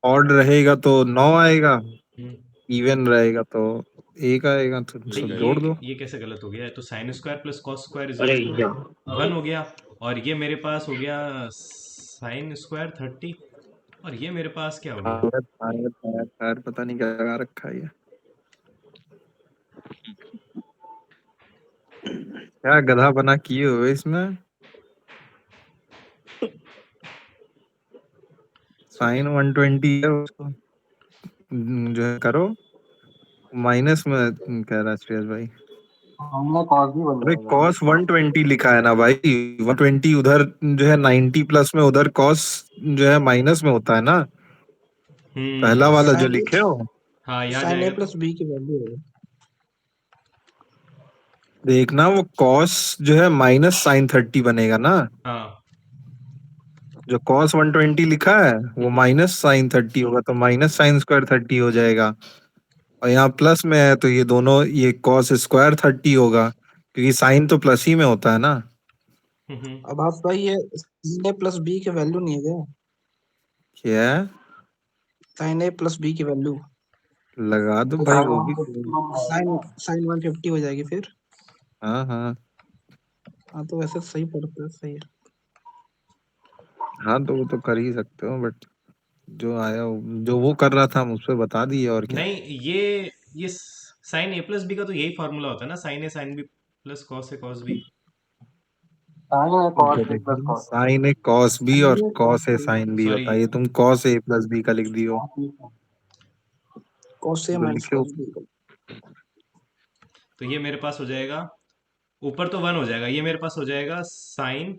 ऑड रहेगा तो 9 आएगा, हम्म। इवन रहेगा तो 1 आएगा, तो भाई सब ठीक है। जोड़ दो। ये कैसे गलत हो गया? तो sine square plus cos square is अरे इक्वल टू यार 1 हो गया। और ये मेरे पास हो गया साइन स्क्वायर 30। और ये मेरे पास क्या हो गया? खैर पता नहीं क्या लगा रखा है ये। क्या गधा बना किए हो इसमें? साइन 120 है, उसको जो है करो माइनस में। कह रहा है श्रेयस भाई। हमने कॉस भी बन अरे जाएगा। कॉस 120 लिखा है ना भाई, 120 उधर जो है 90 प्लस में, उधर कॉस जो है माइनस में होता है ना, पहला वाला जो साइन लिखे हो। हाँ यहाँ साइन ए जाएगा तो। प्लस बी की वैल्यू है। देखना वो कॉस जो है माइनस साइन 30 बनेगा ना, हाँ। जो कॉस 120 लिखा है वो हम्म। माइनस साइन 30 होगा, तो माइनस साइन स्क्वायर 30 हो जाएगा। और यहाँ प्लस में है तो ये दोनों, ये कॉस स्क्वायर 30 होगा, क्योंकि साइन तो प्लस ही में होता है ना। हम्म। अब आप भाई ये साइन ए प्लस बी की वैल्यू नहीं है क्या? क्या है? साइन ए प्लस बी की वैल्यू लगा दो तो भाई वो भी। साइन साइन 150 हो जाएगी फिर। हाँ हाँ हाँ तो वैसे सही पड़ता है, सही है। हाँ, तो वो तो कर ही सकते हो, बट जो आया जो वो कर रहा था हम उस पर बता दिए, और क्या। नहीं ये साइन ए प्लस बी का तो यही फॉर्मूला होता है ना, sign A sine B plus cos A cos B. Sign A cos B और cos A sine B sorry. होता है, ये तुम कॉस ए प्लस बी का लिख दियो, कॉस ए जो माइनस लिखे हो। Cos B. तो ये मेरे पास हो जाएगा, ऊपर तो 1 हो जाएगा, ये मेरे पास हो जाएगा साइन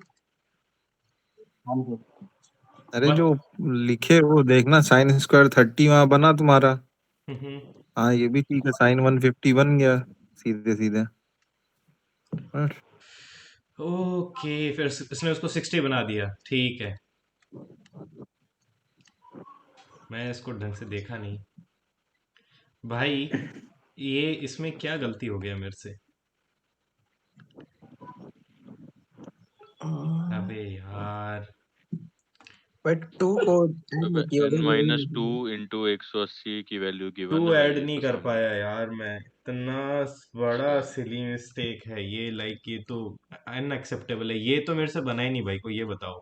अरे 1। जो लिखे वो देखना, साइन स्क्वायर 30 वहां बना तुम्हारा। हम्म। हाँ ये भी ठीक है, साइन 150 बन गया सीधे सीधे। और ओके, फिर इसने उसको 60 बना दिया, ठीक है। मैं इसको ढंग से देखा नहीं भाई। ये इसमें क्या गलती हो गया मेरे से? अबे यार। बट 2 को ऐड अबे नहीं किया होगा, ये n - 2 नहीं। इंटू 180 की वैल्यू 2 गिवन है, ऐड ये नहीं तो कर समझ। पाया यार मैं, इतना बड़ा सिली मिस्टेक है ये, लाइक ये तो अनएक्सेप्टेबल है। ये तो मेरे से बना ही नहीं भाई, को ये बताओ।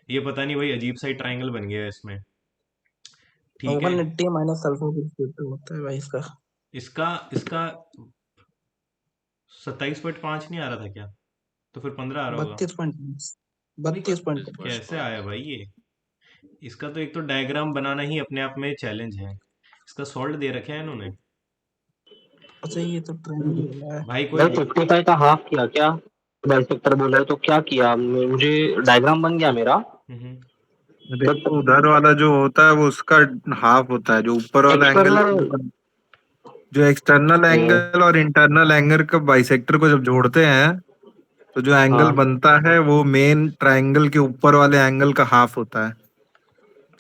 ये पता नहीं भाई, अजीब सा ही ट्रायंगल बन गया है इसमें। ठीक है। 180 माइनस अल्फा होता है भाई इसका। इसका इसका 27.5 नहीं आ रहा था क्या? तो फिर 15 आ रहा होगा 32.5 भाई। 32.5। कैसे आया भाई ये? इसका तो एक तो डायग्राम बनाना ही अपने आप में चैलेंज है। इसका सॉल्व दे रखे हैं इन्होंने। अच्छा ये तो ट्रेंड है। भाई कोई भाई 55 का हाफ किया क्या? बाइसेक्टर बोला है तो क्या किया? मुझे डायग्राम बन गया मेरा, हम्म। अरे बट तो उधर वाला जो होता है वो उसका हाफ होता है, जो ऊपर वाला एंगल, एक्सटर्नल। जो एक्सटर्नल ओके। एंगल और इंटरनल एंगल का बाइसेक्टर को जब जोड़ते हैं तो जो एंगल हाँ बनता है वो मेन ट्रायंगल के ऊपर वाले एंगल का हाफ होता है।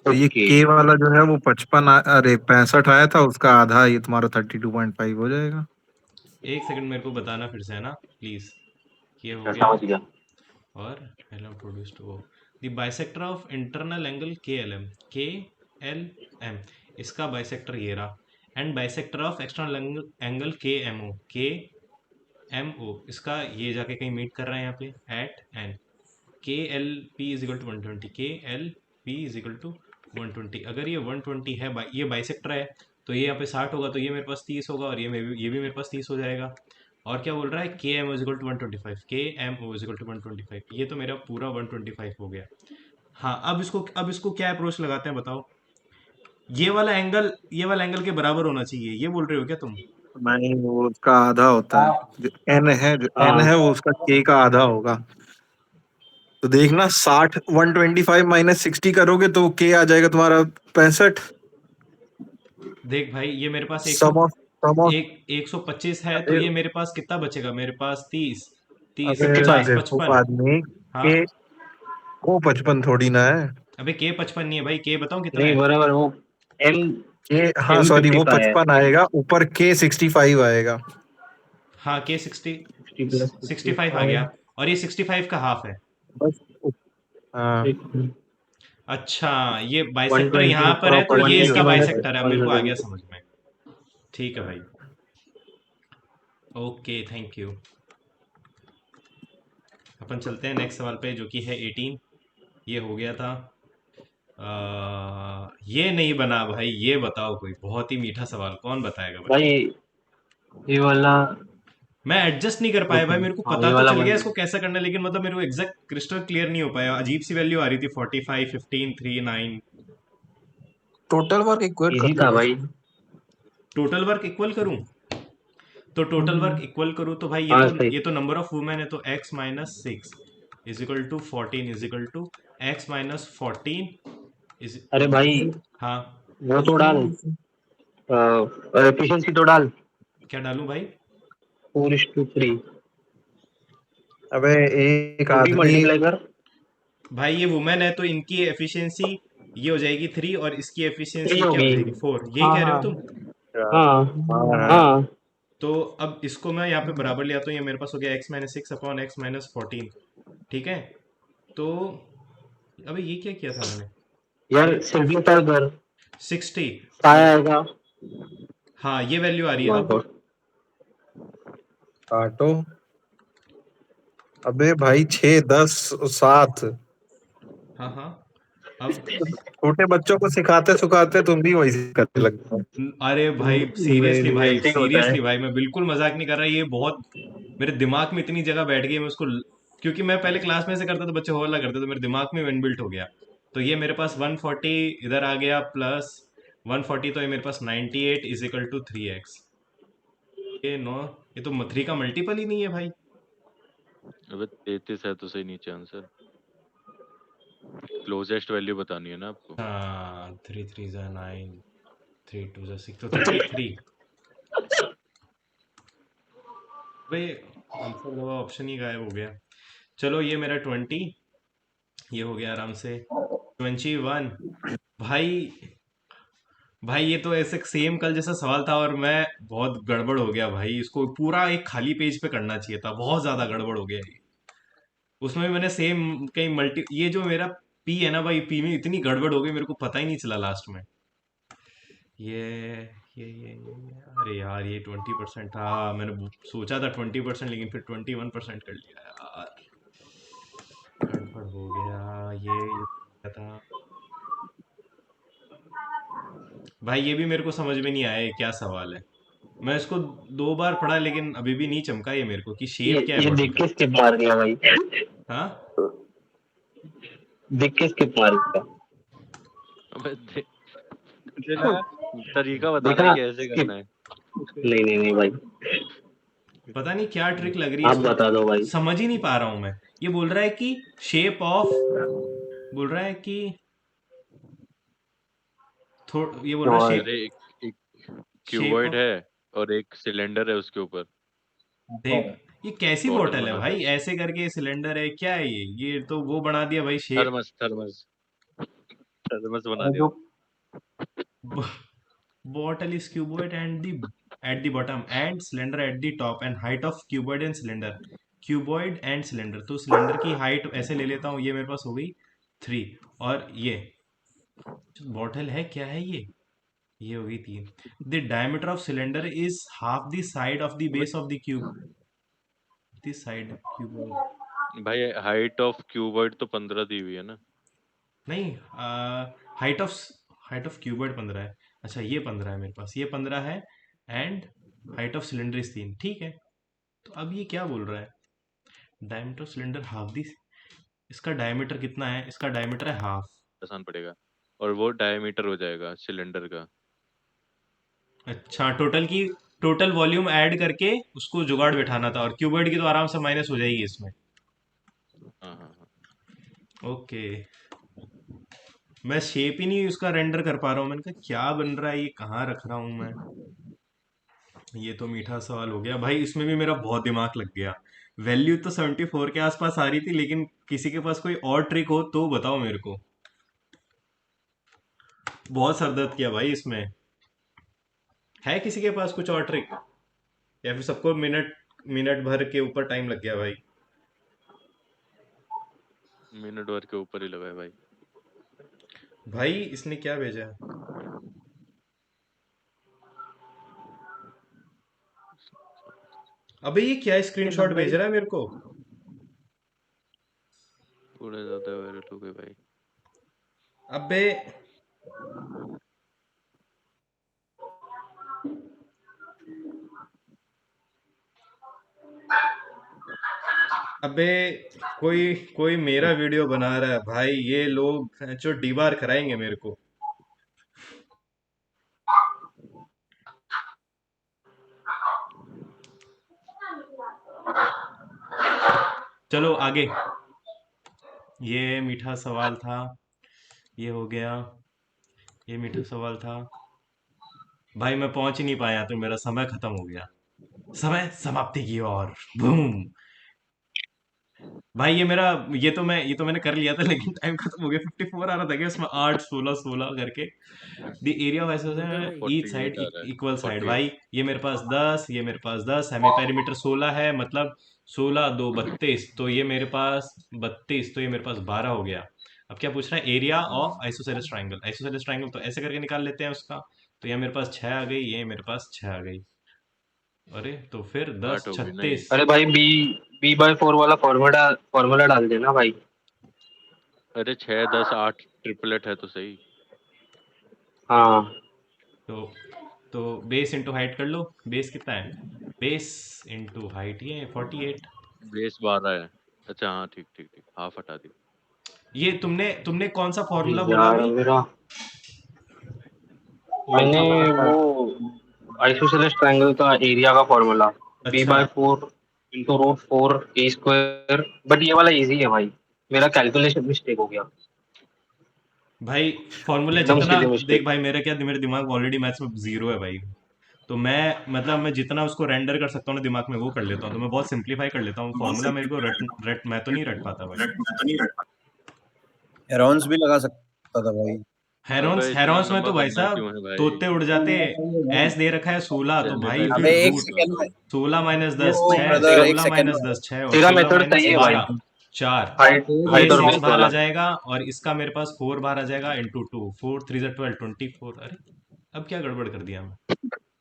तो ये ओके। के वाला जो है वो 55, अरे 65 आया था, उसका आधा ये तुम्हारा 32.5 हो जाएगा। एक सेकंड मेरे को बताना फिर से, है ना प्लीज। ये हो गया। समझ गया। और L M produced O the bisector of internal angle K L M, इसका बाइसेक्टर ये रहा। And bisector of external angle K M O इसका ये जाके कहीं मीट कर रहा है यहाँ पे at N. K L P is equal to 120, K L P is equal to 120। अगर ये 120 है, ये बाइसेक्टर है, तो ये यहाँ पे 60 होगा, तो ये मेरे पास 30 होगा, और ये भी मेरे पास 30 हो जाएगा। और क्या बोल रहा है? के एम इजिकल टू 125, के एम ओ इजिकल टू 125। ये तो मेरा पूरा 125 हो गया। हाँ, अब इसको क्या अप्रोच लगाते हैं बताओ? ये वाला एंगल के बराबर होना चाहिए, ये बोल रहे हो क्या तुम? नहीं, वो उसका आधा होता है। जो n है, जो n है वो उसका k का आधा होगा। तो देखना 60 125 माइनस 60 करोगे तो k आ जाएगा तुम्हारा 65। देख भाई, ये मेरे पास सम ऑफ 125 है, तो अरे ये मेरे पास कितना बचेगा? मेरे पास 30, 30 अबे 50, बेवकूफ 55। आदमी, हाँ, k को 55 थोड़ी ना है। अबे के 55 नहीं है भाई, के बताऊं कितना नहीं है? बराबर, वो एम k, हाँ एम सॉरी, 50 वो का है। 55 आएगा, ऊपर k 65 आएगा। हाँ, के 60 60 प्लस 65 आ गया, और ये 65 का हाफ है। बस। हाँ, 65 अच्छा, ये बाइसेक्टर 120 यहाँ पर है, तो ये 120 इसका 180 माइनस होता है। बाइसेक्टर है। अब मेरे को आ गया 120। समझ में। ठीक है भाई, ओके, थैंक यू। अपन चलते हैं नेक्स्ट सवाल पे, जो कि है 18। ये हो गया था। ये नहीं बना भाई, ये बताओ, कोई बहुत ही मीठा सवाल कौन बताएगा भाई? भाई ये वाला, मैं एडजस्ट नहीं कर पाया रुको, भाई, मेरे को हाँ पता ये तो वाला चल बन गया इसको कैसे करना है, लेकिन मतलब मेरे को एग्जैक्ट क्रिस्टल क्लियर नहीं हो पाया। अजीब सी वैल्यू आ रही थी, 45, 15, 3, 9। टोटल वर्क इक्वेट कर इजी लो था बस। भाई। टोटल वर्क इक्वल करूं? तो टोटल वर्क इक्वल करूं तो भाई, ये हाँ तो सही। ये तो नंबर ऑफ वुमेन है, तो x minus 6 is equal to 14 is equal to x minus 14 is. अरे भाई हाँ, वो तो डाल, एफिशिएंसी तो डाल, क्या डालूं भाई? 4:3। अबे एक वो भी आदमी, मल्टीप्लाई कर। भाई ये वुमेन है, तो इनकी एफिशिएंसी ये हो जाएगी 3, और इसकी 3 एफिशिएंसी क्या हो होगी। जाएगी? 4। यही हाँ कह रहे हो हाँ तुम? हाँ हाँ हाँ, हाँ। तो अब इसको मैं यहाँ पे बराबर ले आता हूँ, ये मेरे पास हो गया x minus 6 upon x minus 14। ठीक है, तो अबे ये क्या किया था मैंने? यार सिंपलीफाई कर, 60, साया और आएगा। हाँ, ये वैल्यू आ रही है ना? वाह, काटो। अबे भाई 6 10 7। हाँ हाँ, अब छोटे बच्चों को सिखाते सिखाते तुम भी वैसे ही करने लग गए। अरे भाई, नहीं सीरियसली नहीं भाई, ऐसे ही होता है। सीरियसली भाई, मैं बिल्कुल मजाक नहीं कर रहा, ये बहुत मेरे दिमाग में इतनी जगह बैठ गई, मैं उसको क्योंकि मैं पहले क्लास में से करता तो बच्चे हो हल्ला करते, तो मेरे दिमाग में इनबिल्ट हो गया। तो ये मेरे पास 140 इधर आ गया, प्लस 140, तो ये मेरे पास 98 इज इक्वल टू 3x। ये नो, ये तो 3 का मल्टीपल ही नहीं है भाई। अबे 33 है तो सही नीचे आंसर। क्लोजेस्ट वैल्यू बतानी है ना आपको। हाँ, 3 3 जा 9, 3 2 जा 6, तो 33 भाई। आंसर दबा, ऑप्शन ही गायब हो गया। चलो, ये मेरा 20, ये हो गया आराम से 21। भाई, भाई ये तो ऐसे सेम कल जैसा सवाल था, और मैं बहुत गड़बड़ हो गया भाई, इसको पूरा एक खाली पेज पे करना चाहिए था, बहुत ज्यादा गड़बड़ हो गया ये। उसमें भी मैंने सेम कहीं मल्टी, ये जो मेरा पी है ना भाई, पी में इतनी गड़बड़ हो गई, मेरे को पता ही नहीं चला लास्ट में। ये अरे यार, ये 20% था, मैंने सोचा था 20%, लेकिन फिर 21% कर लिया यार। गड़बड़ हो गया ये क्या था भाई? ये भी मेरे को समझ में नहीं आया ये क्या सवाल है। मैं इसको 2 बार पढ़ा, लेकिन अभी भी नहीं चमका ये मेरे को कि शेप क्या है ये बॉटल देख का। के स्किप मार दिया भाई, हाँ, देख के स्किप मार दिया। अबे मुझे लगा तरीका बताना है देखा कि ऐसे स्किप। करना है। नहीं नहीं नहीं भाई, पता नहीं क्या ट्रिक लग रही है आप इसमें, बता दो भाई। समझ ही नहीं पा रहा हूं मैं। ये बोल रहा है कि शेप ऑफ, बोल रहा है कि ये बोल रहा है और शेप, अरे एक शेप क्यूबॉइड ऑफ। है और एक सिलेंडर है उसके ऊपर देख, ये कैसी बॉटल बोतल है बना भाई? दिया। ऐसे करके सिलेंडर है क्या है? ये तो वो बना दिया भाई शेप। थर्मस थर्मस थर्मस बना दिया। Bottle is cuboid and the at the bottom and cylinder at the top and height of cuboid and cylinder, cuboid and cylinder, तो सिलेंडर की हाइट ऐसे ले लेता हूँ, ये मेरे पास हो गई 3, और ये बॉटल है क्या है ये हो गई 3। The diameter of cylinder is half the side of the अबे base of the cube, this side cuboid. भाई हाइट ऑफ क्यूबॉइड तो 15 दी हुई है ना। नहीं, height of height of cuboid 15 है। अच्छा, ये 15 है मेरे पास, ये 15 है, and height of cylinder is 3। ठीक है, तो अब ये क्या बोल रहा है? डायमीटर सिलेंडर हाफ दी, इसका डायमीटर कितना है? इसका डायमीटर है हाफ। आसान पड़ेगा और वो डायमीटर हो जाएगा सिलेंडर का। अच्छा, टोटल की टोटल वॉल्यूम ऐड करके उसको जुगाड़ बैठाना था, और क्यूबॉइड की तो आराम से माइनस हो जाएगी इसमें। हाँ हाँ हाँ। ओके, मैं शेप ही नहीं उसका रेंडर कर पा रहा हूँ। मैंने कहा क्या बन रहा है, ये कहाँ रख रहा हूँ मैं। ये तो मीठा सवाल हो गया भाई, इसमें भी मेरा बहुत दिमाग लग गया। वैल्यू तो 74 के आसपास आ रही थी, लेकिन किसी के पास कोई और ट्रिक हो तो बताओ मेरे को। बहुत सरदर्द किया भाई इसमें। है किसी के पास कुछ और ट्रिक, या फिर सबको मिनट मिनट भर के ऊपर टाइम लग गया भाई। मिनट भर के ऊपर ही लगा है भाई। भाई इसने क्या भेजा है? अबे ये क्या स्क्रीनशॉट नंबर भेज रहा है मेरे को? थोड़े ज्यादा वायरल हो गए भाई। अबे अबे कोई कोई मेरा वीडियो बना रहा है भाई, ये लोग जो डीबार कराएंगे मेरे को। चलो आगे। ये मीठा सवाल था, ये हो गया। ये मीठा सवाल था भाई, मैं पहुंच ही नहीं पाया तो मेरा समय खत्म हो गया। समय समाप्ति की ओर। बूम। भाई ये तो मैंने कर लिया था, लेकिन टाइम खत्म हो गया। 54 आ रहा था क्या उसमें? 8 16 16 करके। द एरिया ऑफ बोलते भाई ईच साइड 48 आ रहा है। Equal side 48। भाई। ये मेरे पास 10, ये मेरे पास 10, हमें पेरीमीटर 16 है, मतलब 16 2 32, तो ये मेरे पास 32, तो ये मेरे पास 12 हो गया। अब क्या पूछ रहा है? Area of isosceles triangle. Isosceles triangle तो ऐसे करके निकाल लेते हैं उसका। तो ये मेरे पास 6 आ गई, ये मेरे पास 6 आ गई। अरे तो फिर 10 8 हो गई 9। 36। अरे भाई B/4 वाला फॉर्मूला फॉर्मूला डाल देना भाई। अरे 6 10 8 ट्रिपलेट है तो सही। हाँ तो तो बेस इंटू हाइट कर लो। बेस कितना है? बेस इंटू हाइट, ये 48। बेस 12 है। अच्छा हाँ ठीक ठीक ठीक, हाफ हटा दी। ये तुमने तुमने कौन सा फॉर्मूला बोला यार अभी? मैंने वो आइसोसेलेस ट्रायंगल का एरिया का फॉर्मूला अच्छा B/4 इंटू √4 a²। बट ये वाला इजी है भाई, मेरा कैलकुलेशन मिस्टेक हो गया, भाई, फॉर्मूला एकदम जितना सीधे देख मिस्टेक। भाई, मेरा दिमाग ऑलरेडी मैथ्स में जीरो है भाई। तो मैं जितना उसको रेंडर कर सकता हूँ ना दिमाग में, वो कर लेता हूँ। तो मैं बहुत सिंप्लीफाई कर लेता हूँ फॉर्मूला। मेरे को रट मैं तो नहीं रट पाता भाई। हेरॉन्स भी लगा सकता था भाई। हेरोन्स अबे इतना हेरोन्स में लंबा तो भाई करना साहब क्यों है भाई? तोते उड़ जाते। एस दे रखा है 16, तो चले भाई भाई अबे फिर एक रूट सेकंड में 16 माइनस वो 10 6, ब्रदर, एक 16 सेकंड माइनस में 10 6, और तेरा 16 मेथड माइनस सही है भाई, 12 4। हाइट ये हाइट और 6 वेट बार आ वाला। जाएगा, और इसका मेरे पास 4 बार आ जाएगा इंटू 2, 4 3 12 24। अरे अब क्या गड़बड़ कर दिया मैं?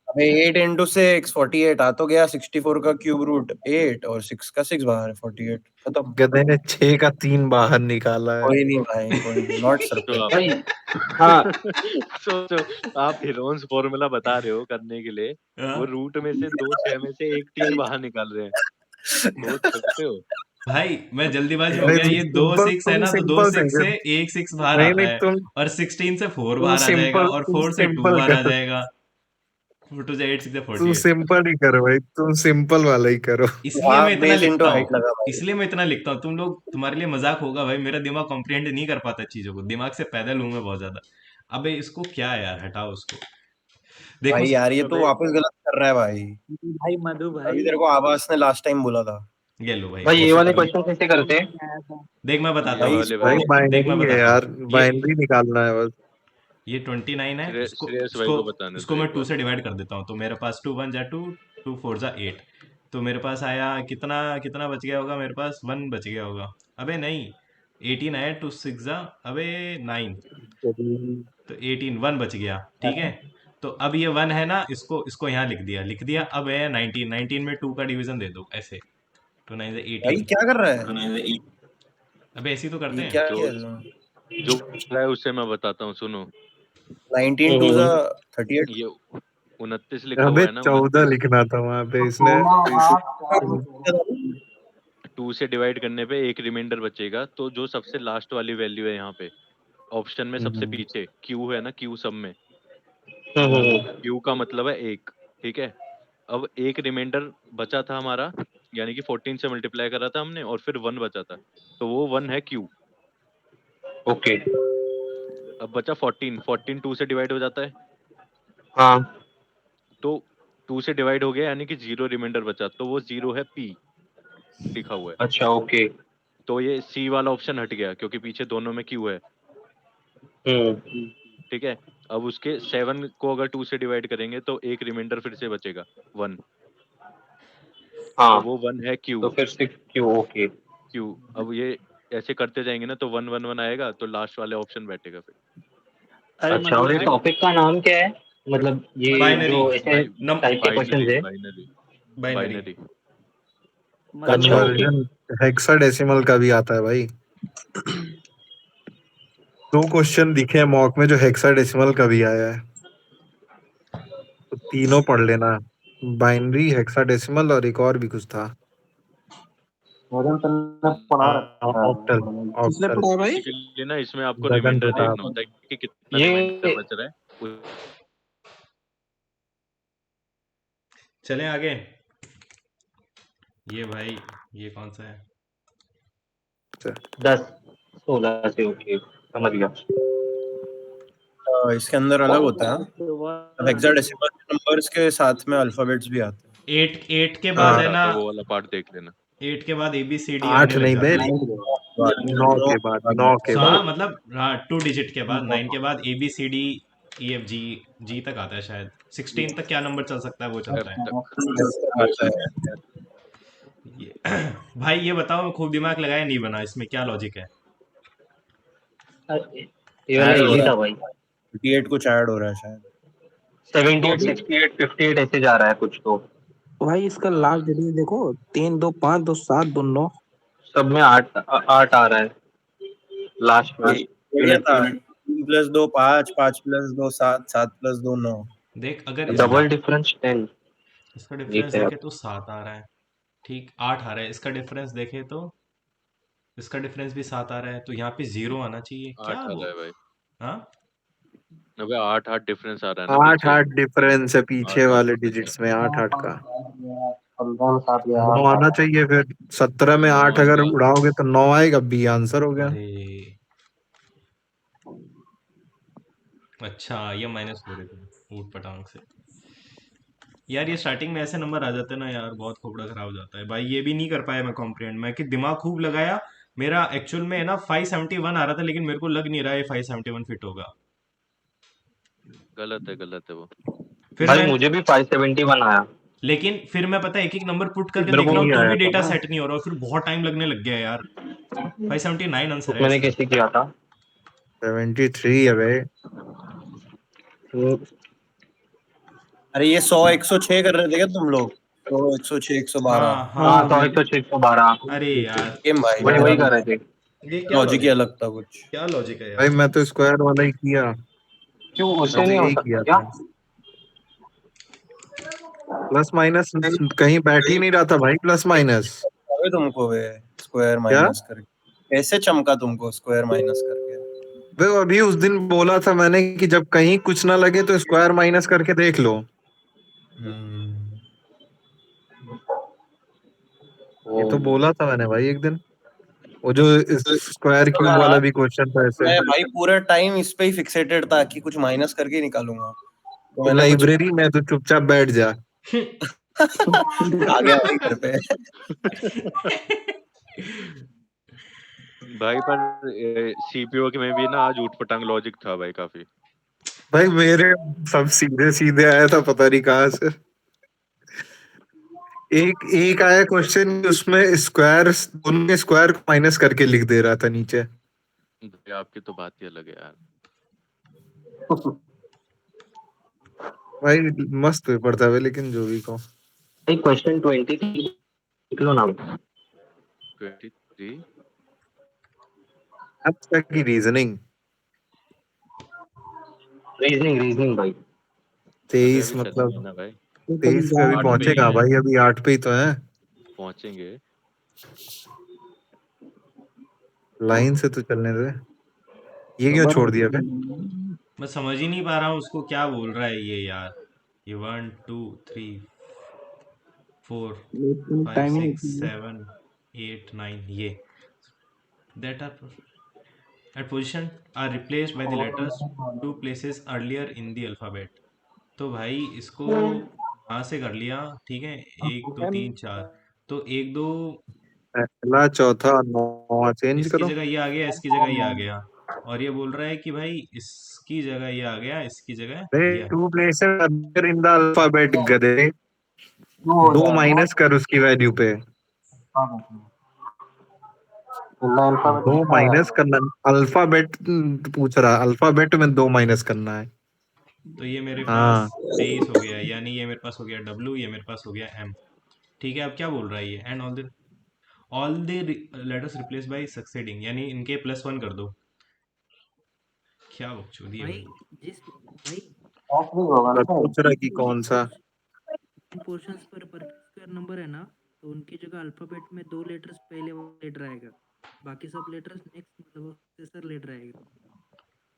अबे 8 इंटू 6 48 आ तो गया। 64 का क्यूब रूट 8 और 6 का 6 बाहर है 48 खत्म। गधे ने 6 का 3 बाहर निकाला है। कोई नहीं भाई, कोई नहीं, नॉट तो सरप्राइज। आप भाई हाँ सोचो, आप हिरोन्स फॉर्मूला बता रहे हो करने के लिए, हाँ? वो रूट में से 2 6 में से एक 3 बाहर निकाल रहे हैं। सोच सकते हो? भाई मैं जल्दीबाजी हो भाई गया। ये दो सिंपल, 6 है तुम ना, तो दो सिंपल 6 से समझो। एक 6 बाहर नहीं आता नहीं, है, तुम और 16 से 4 तुम बाहर आ जाएगा, सिंपल और तुम 4 से 2 सिंपल बार आ करो। जाएगा। 4 2 8 6 तुम 48। सिंपल ही करो भाई, तुम सिंपल वाला ही करो। इसलिए मैं हाफ इतना बेस लिखता इंटू हूँ। हाइट लगा भाई। इसलिए मैं इतना लिखता हूँ। तुम्हारे लिए मजाक होगा भाई, मेरा दिमाग कॉम्प्रिहेंड नहीं कर पाता चीजों को। दिमाग से पैदल हूं मैं बहुत ज्यादा। अबे इसको क्या है यार, हटाओ उसको। देखो भाई यार ये तो अबे वापस गलत कर रहा है भाई। मधु अभी भाई तेरे को आवाज ने लास्ट टाइम बोला था। ये लो भाई, भाई ये कैसे वाले कर लो। क्वेश्चन कैसे करते हैं? नहीं आया था। देख मैं बताता ये हूँ। भाई वाले भाई भाई देख मैं बाइनरी है बताता हूँ। यार, ये बाइनरी निकालना है बस। ये 29 है। उसको श्रेयस भाई उसको को बताने उसको दो मैं एक 2 बार। से डिवाइड कर देता हूँ। तो मेरे पास 2 1 जा 2, 2 4 जा 8। तो मेरे पास आया कितना, कितना बच गया होगा मेरे पास? 1 बच गया होगा। अबे नहीं, 18 आया, 2 6 जा, अबे 9, तो 18 1 बच गया। ठीक है। तो अब ये 1 है ना, इसको इसको यहाँ लिख दिया। अब है 19, 19 में 2 का डिवीजन दे दो ऐसे। 2 9 भाई 18। क्या कर रहा है? अबे ऐसे ही तो करते ये हैं। क्या जो किया? जो है उसे मैं बताता हूँ, सुनो। 19 2 जा 38। ये 29 लिखा अबे हुआ है ना, 14 29। लिखना था वहां पे इसने। 2 से डिवाइड करने पे एक रिमाइंडर बचेगा, तो जो सबसे लास्ट वाली वैल्यू है यहाँ पे ऑप्शन में सबसे पीछे, क्यू है ना, क्यू सब में, क्यू का मतलब है 1। ठीक है। अब एक रिमाइंडर बचा था हमारा, यानी कि 14 से मल्टीप्लाई करा था हमने और फिर 1 बचा था, तो वो 1 है Q। ओके। अब बचा 14 2 से डिवाइड हो जाता है, हाँ तो 2 से डिवाइड हो गया यानी कि 0 रिमाइंडर बचा, तो वो 0 है P लिखा हुआ है। अच्छा ओके। तो ये C वाला ऑप्शन हट गया क्योंकि पीछे दोनों में Q है, ठीक है। अब उसके 7 को अगर 2 से डिवाइड करेंगे तो एक रिमाइंडर फिर से बचेगा 1, तो हाँ वो 1 है Q। तो फिर 6Q। ओके। Q। अब ये ऐसे करते जाएंगे ना तो 1 1 1 आएगा, तो लास्ट वाले ऑप्शन बैठेगा फिर। अरे अच्छा, और ये मतलब टॉपिक का नाम क्या है? मतलब ये बाइनरी। जो ऐसे नम टाइप के बाइनरी क्वेश्चंस है। Binary binary. बाइनरी। अच्छा मतलब ओके। कन्वर्जन हेक्साडेसिमल का भी आता है भाई। 2 क्वेश्चन दिखे हैं मॉक में जो हेक्साडेसिमल का भी आया है, तो तीनों पढ़ लेना। बाइनरी, हेक्साडेसिमल और एक और भी कुछ था। पढ़ा रखा है ऑक्टल। किसने ऑक्टल। पढ़ा है भाई? बेसिकली ना इसमें आपको गगन रिमाइंडर प्रताप। देखना होता है कि कितना रिमाइंडर ये बच रहा है। चलें आगे। ये भाई ये कौन सा है? 10 16 से ओके समझ गया। इसके अंदर अलग होता है। अब हेक्साडेसिमल नंबर्स के साथ में अल्फाबेट्स भी आते हैं। 8 के बाद हाँ है ना, तो वो वाला पार्ट देख लेना। 8 के बाद ABCD 8 आने लग नहीं बे, जाता है। 9 के बाद, 9 के हाँ बाद। मतलब हाँ 2 डिजिट के बाद 9 के बाद ABCD EFG G तक आता है शायद। 16 तक क्या नंबर चल सकता है वो F चलता है। तक। आता है। ये, भाई ये बताओ, मैं खूब दिमाग लगाया नहीं बना, इसमें क्या लॉजिक है? ये वाला ऐड हो इजी रहा था है, भाई। 58 कुछ ऐड हो रहा है शायद। 78 68 58 ऐसे जा रहा है कुछ तो। भाई इसका हाँ लास्ट डिजिट देखो, 3 2 5 2 7 2 9। सब में 8 8 आ रहा है लास्ट में। ये था 3+2 5, 5+2 7, 7+2 9। देख अगर इसका डबल डिफरेंस 10। इसका ये डिफरेंस है। देखे तो 7 आ रहा है, ठीक 8 आ रहा है। इसका डिफरेंस देखे तो इसका डिफरेंस भी 7 आ रहा है, तो यहाँ पे 0 आना चाहिए 8 क्या आ वो? रहा है भाई। हाँ अबे 8 8 डिफरेंस आ रहा है ना 8 पीछे। 8 डिफरेंस है पीछे 8 8 वाले डिफरेंस है। डिजिट्स में, 8 8 का। 15 में 7 या 9 आना चाहिए फिर। 17 में 8 9 अगर आएगा। उड़ाओगे तो 9 आएगा, बी आंसर हो गया। अरे अच्छा, ये माइनस हो रहे थे ऊट पटांग से। यार ये स्टार्टिंग में ऐसे नंबर आ जाते हैं ना यार, बहुत खोपड़ा खराब हो जाता है भाई। ये भी नहीं कर पाया मैं कॉम्प्रिहेंड, मैं कि दिमाग खूब लगाया। मेरा एक्चुअल में है ना 571 आ रहा था, लेकिन मेरे को लग नहीं रहा है 571 फिट होगा। गलत है वो। फिर भाई मैं मुझे भी 571 आया। लेकिन फिर मैं पता है एक एक नंबर पुट करके मेरे देख को रहा हूँ नहीं तो आया भी था डेटा ना। सेट नहीं हो रहा, और फिर बहुत टाइम लगने लग गया यार। 579 आंसर है मैंने इसका। कैसे किया था? 73 है भाई। अरे ये 100 106 कर रहे थे क्या तुम लोग? 100 106 112। हाँ हाँ हाँ। 100 106 112 अरे यार गेम भाई वही मेरा वही कर रहे थे। ये क्या लॉजिक ही लॉजिक, अलग था कुछ। क्या लॉजिक है भाई यार? मैं तो स्क्वायर वाला ही किया, क्यों उससे मैंने नहीं हो यही सकता किया क्या? था। प्लस माइनस कहीं बैठ ही नहीं रहा था भाई, प्लस माइनस। अबे तुमको वे स्क्वायर क्या माइनस करके कैसे चमका तुमको स्क्वायर माइनस करके? वे अभी उस दिन बोला था मैंने कि जब कहीं कुछ ना लगे तो स्क्वायर माइनस करके देख लो। हम्म। ये तो बोला था मैंने भाई एक दिन, वो जो स्क्वायर तो क्यूब वाला यार भी क्वेश्चन था ऐसे। मैं भाई पूरा टाइम इस पे ही फिक्सेटेड था कि कुछ माइनस करके ही निकालूंगा, तो तो मैंने कुछ लाइब्रेरी में तो चुपचाप बैठ जा। आ गया भाई घर पे। भाई पर सीपीयू के में भी ना आज ऊट पटांग लॉजिक था भाई काफी। भाई मेरे सब सीधे सीधे आया था, पता नहीं कहाँ से। एक एक आया क्वेश्चन, उसमें स्क्वायर, दोनों स्क्वायर को माइनस करके लिख दे रहा था नीचे। भाई आपकी तो बात ही अलग है यार। भाई मस्त पेपर था वे, लेकिन जो भी कहो। भाई क्वेश्चन 23 लिख लो ना। 23 अब तक की रीजनिंग रीजनिंग भाई। अबे 23 अभी चलेंगे मतलब ना भाई। 23 पे अभी 8 पे पहुंचे ही कहाँ है, भाई, अभी 8 पे ही तो है। पहुंचेंगे। लाइन से तो चलने दे। ये क्यों छोड़ दिया फिर? मैं समझ ही नहीं पा रहा हूँ उसको क्या बोल रहा है ये यार। ये 1 2 3 4 लेकिन 5 टाइम ही 6 नहीं 7 8 9 ये that are at position are replaced by the letters two places earlier in the alphabet। तो भाई इसको वहां से कर लिया, ठीक है, 1 2 3 4, तो 1 2 पहला चौथा नौवां चेंज इसकी करो। जगह ये आ गया, इसकी जगह ये आ गया, और ये बोल रहा है कि भाई इसकी जगह ये आ गया, इसकी जगह ये आ। Two places other in the alphabet गधे, दो माइनस कर उसकी वैल्यू पे, दो माइनस करना। अल्फाबेट पूछ रहा, अल्फाबेट में दो माइनस करना है। तो ये मेरे पास हाँ 23 हो गया, यानी ये मेरे पास हो गया W, ये मेरे पास हो गया M। ठीक है, अब क्या बोल रहा है ये, and all the letters replace by succeeding, यानी इनके +1 कर दो। क्या बकचोदी है भाई भाई। जिस भाई मतलब पूछ रहा कि कौन सा। पोर्शंस पर स्क्वायर नंबर है ना, तो उनकी जगह अल्फाबेट में 2 लेटर्स पहले वाला लेटर आएगा, बाकी सब लेटर्स नेक्स्ट मतलब सक्सेसर लेटर आएगा।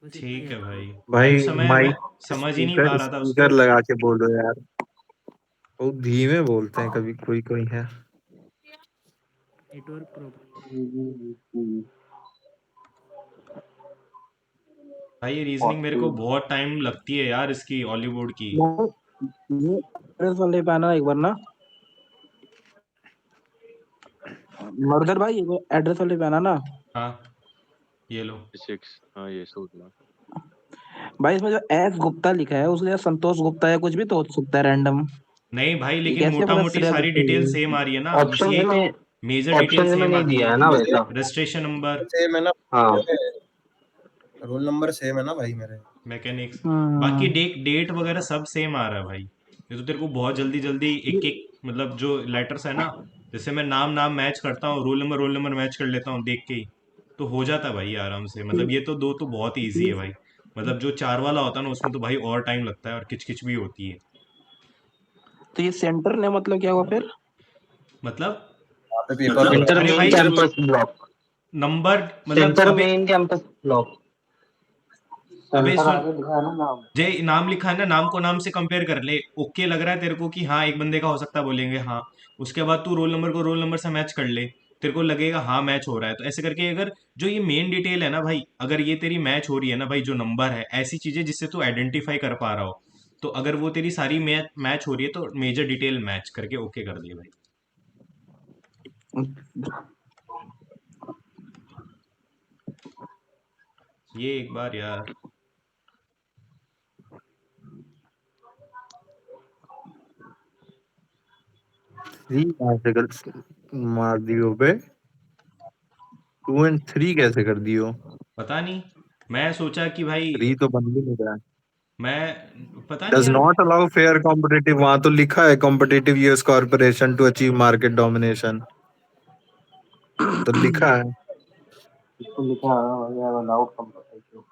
बस इतना ठीक है याद भाई, करो। उस भाई समय मैं माइक समझ ही नहीं पा स्पीकर रहा था स्पीकर उसको। लगा के बोलो यार, बहुत धीमे बोलते हैं कभी कोई कोई है। Network problem. भाई ये रीजनिंग मेरे को बहुत टाइम लगती है यार, इसकी हॉलीवुड की। ये एड्रेस वाले पे आना एक बार ना, मर्दर भाई ये एड्रेस वाले पे आना ना हाँ ये लो। 6 हाँ ये सोच लो। भाई। इसमें जो एस गुप्ता लिखा है उसके साथ संतोष गुप्ता है, कुछ भी तो हो सकता है रैंडम। नहीं भाई, ये लेकिन कैसे मोटा पता मोटी श्रेया सारी गुप्ता डिटेल है? सेम आ रही है ना, बस ऑप्शन ये में मेजर डिटेल ऑप्शन में सेम नहीं आती दिया है। है ना वैसा। रजिस्ट्रेशन नंबर, सेम है ना, हाँ रोल नंबर सेम है ना भाई मेरे। मैकेनिक्स, बाकी हम्म, डेट वगैरह सब सेम आ रहा है भाई। ये तो तेरे को बहुत जल्दी जल्दी एक एक मतलब जो लेटर्स है ना, जैसे मैं नाम नाम मैच करता हूँ, रोल नंबर मैच कर लेता हूँ देख के ही, तो हो जाता है भाई आराम से। मतलब ये तो दो तो बहुत इजी है भाई। मतलब जो 4 वाला होता है ना उसमें तो भाई और टाइम लगता है और किचकिच भी होती है। तो ये सेंटर ने मतलब क्या हुआ फिर? मतलब वहाँ पे पेपर हो रहा सेंटर है अरे ना मेन भाई नीचे में। Campus block. नंबर, मतलब सेंटर अबे मेन कैंपस ब्लॉक। अबे सेंटर सुन, आगे लिखा है ना नाम। जे नाम लिखा है ना, नाम को नाम से कंपेयर कर ले, ओके लग रहा है तेरे को कि हाँ एक बंदे का हो सकता है, बोलेंगे हाँ। उसके बाद तू रोल नंबर को रोल नंबर से मैच कर ले, तेरे को लगेगा हाँ मैच हो रहा है। तो ऐसे करके अगर जो ये मेन डिटेल है ना भाई, अगर ये तेरी मैच हो रही है ना भाई, जो नंबर है, ऐसी चीजें जिससे तू आइडेंटिफाई कर पा रहा हो, तो अगर वो तेरी सारी मैच हो रही है तो मेजर डिटेल मैच करके ओके कर दिए भाई। ये एक बार यार। थ्री कहाँ से कर मार दियो बे, 2 and 3 कैसे कर दियो? पता नहीं, मैं सोचा कि भाई 3 तो बन भी नहीं रहा। मैं पता नहीं डज यार। नॉट अलाउ फेयर कॉम्पिटिटिव, वहां तो लिखा है competitive US corporation to achieve market domination, तो लिखा है। इसको लिखा है allowed competition.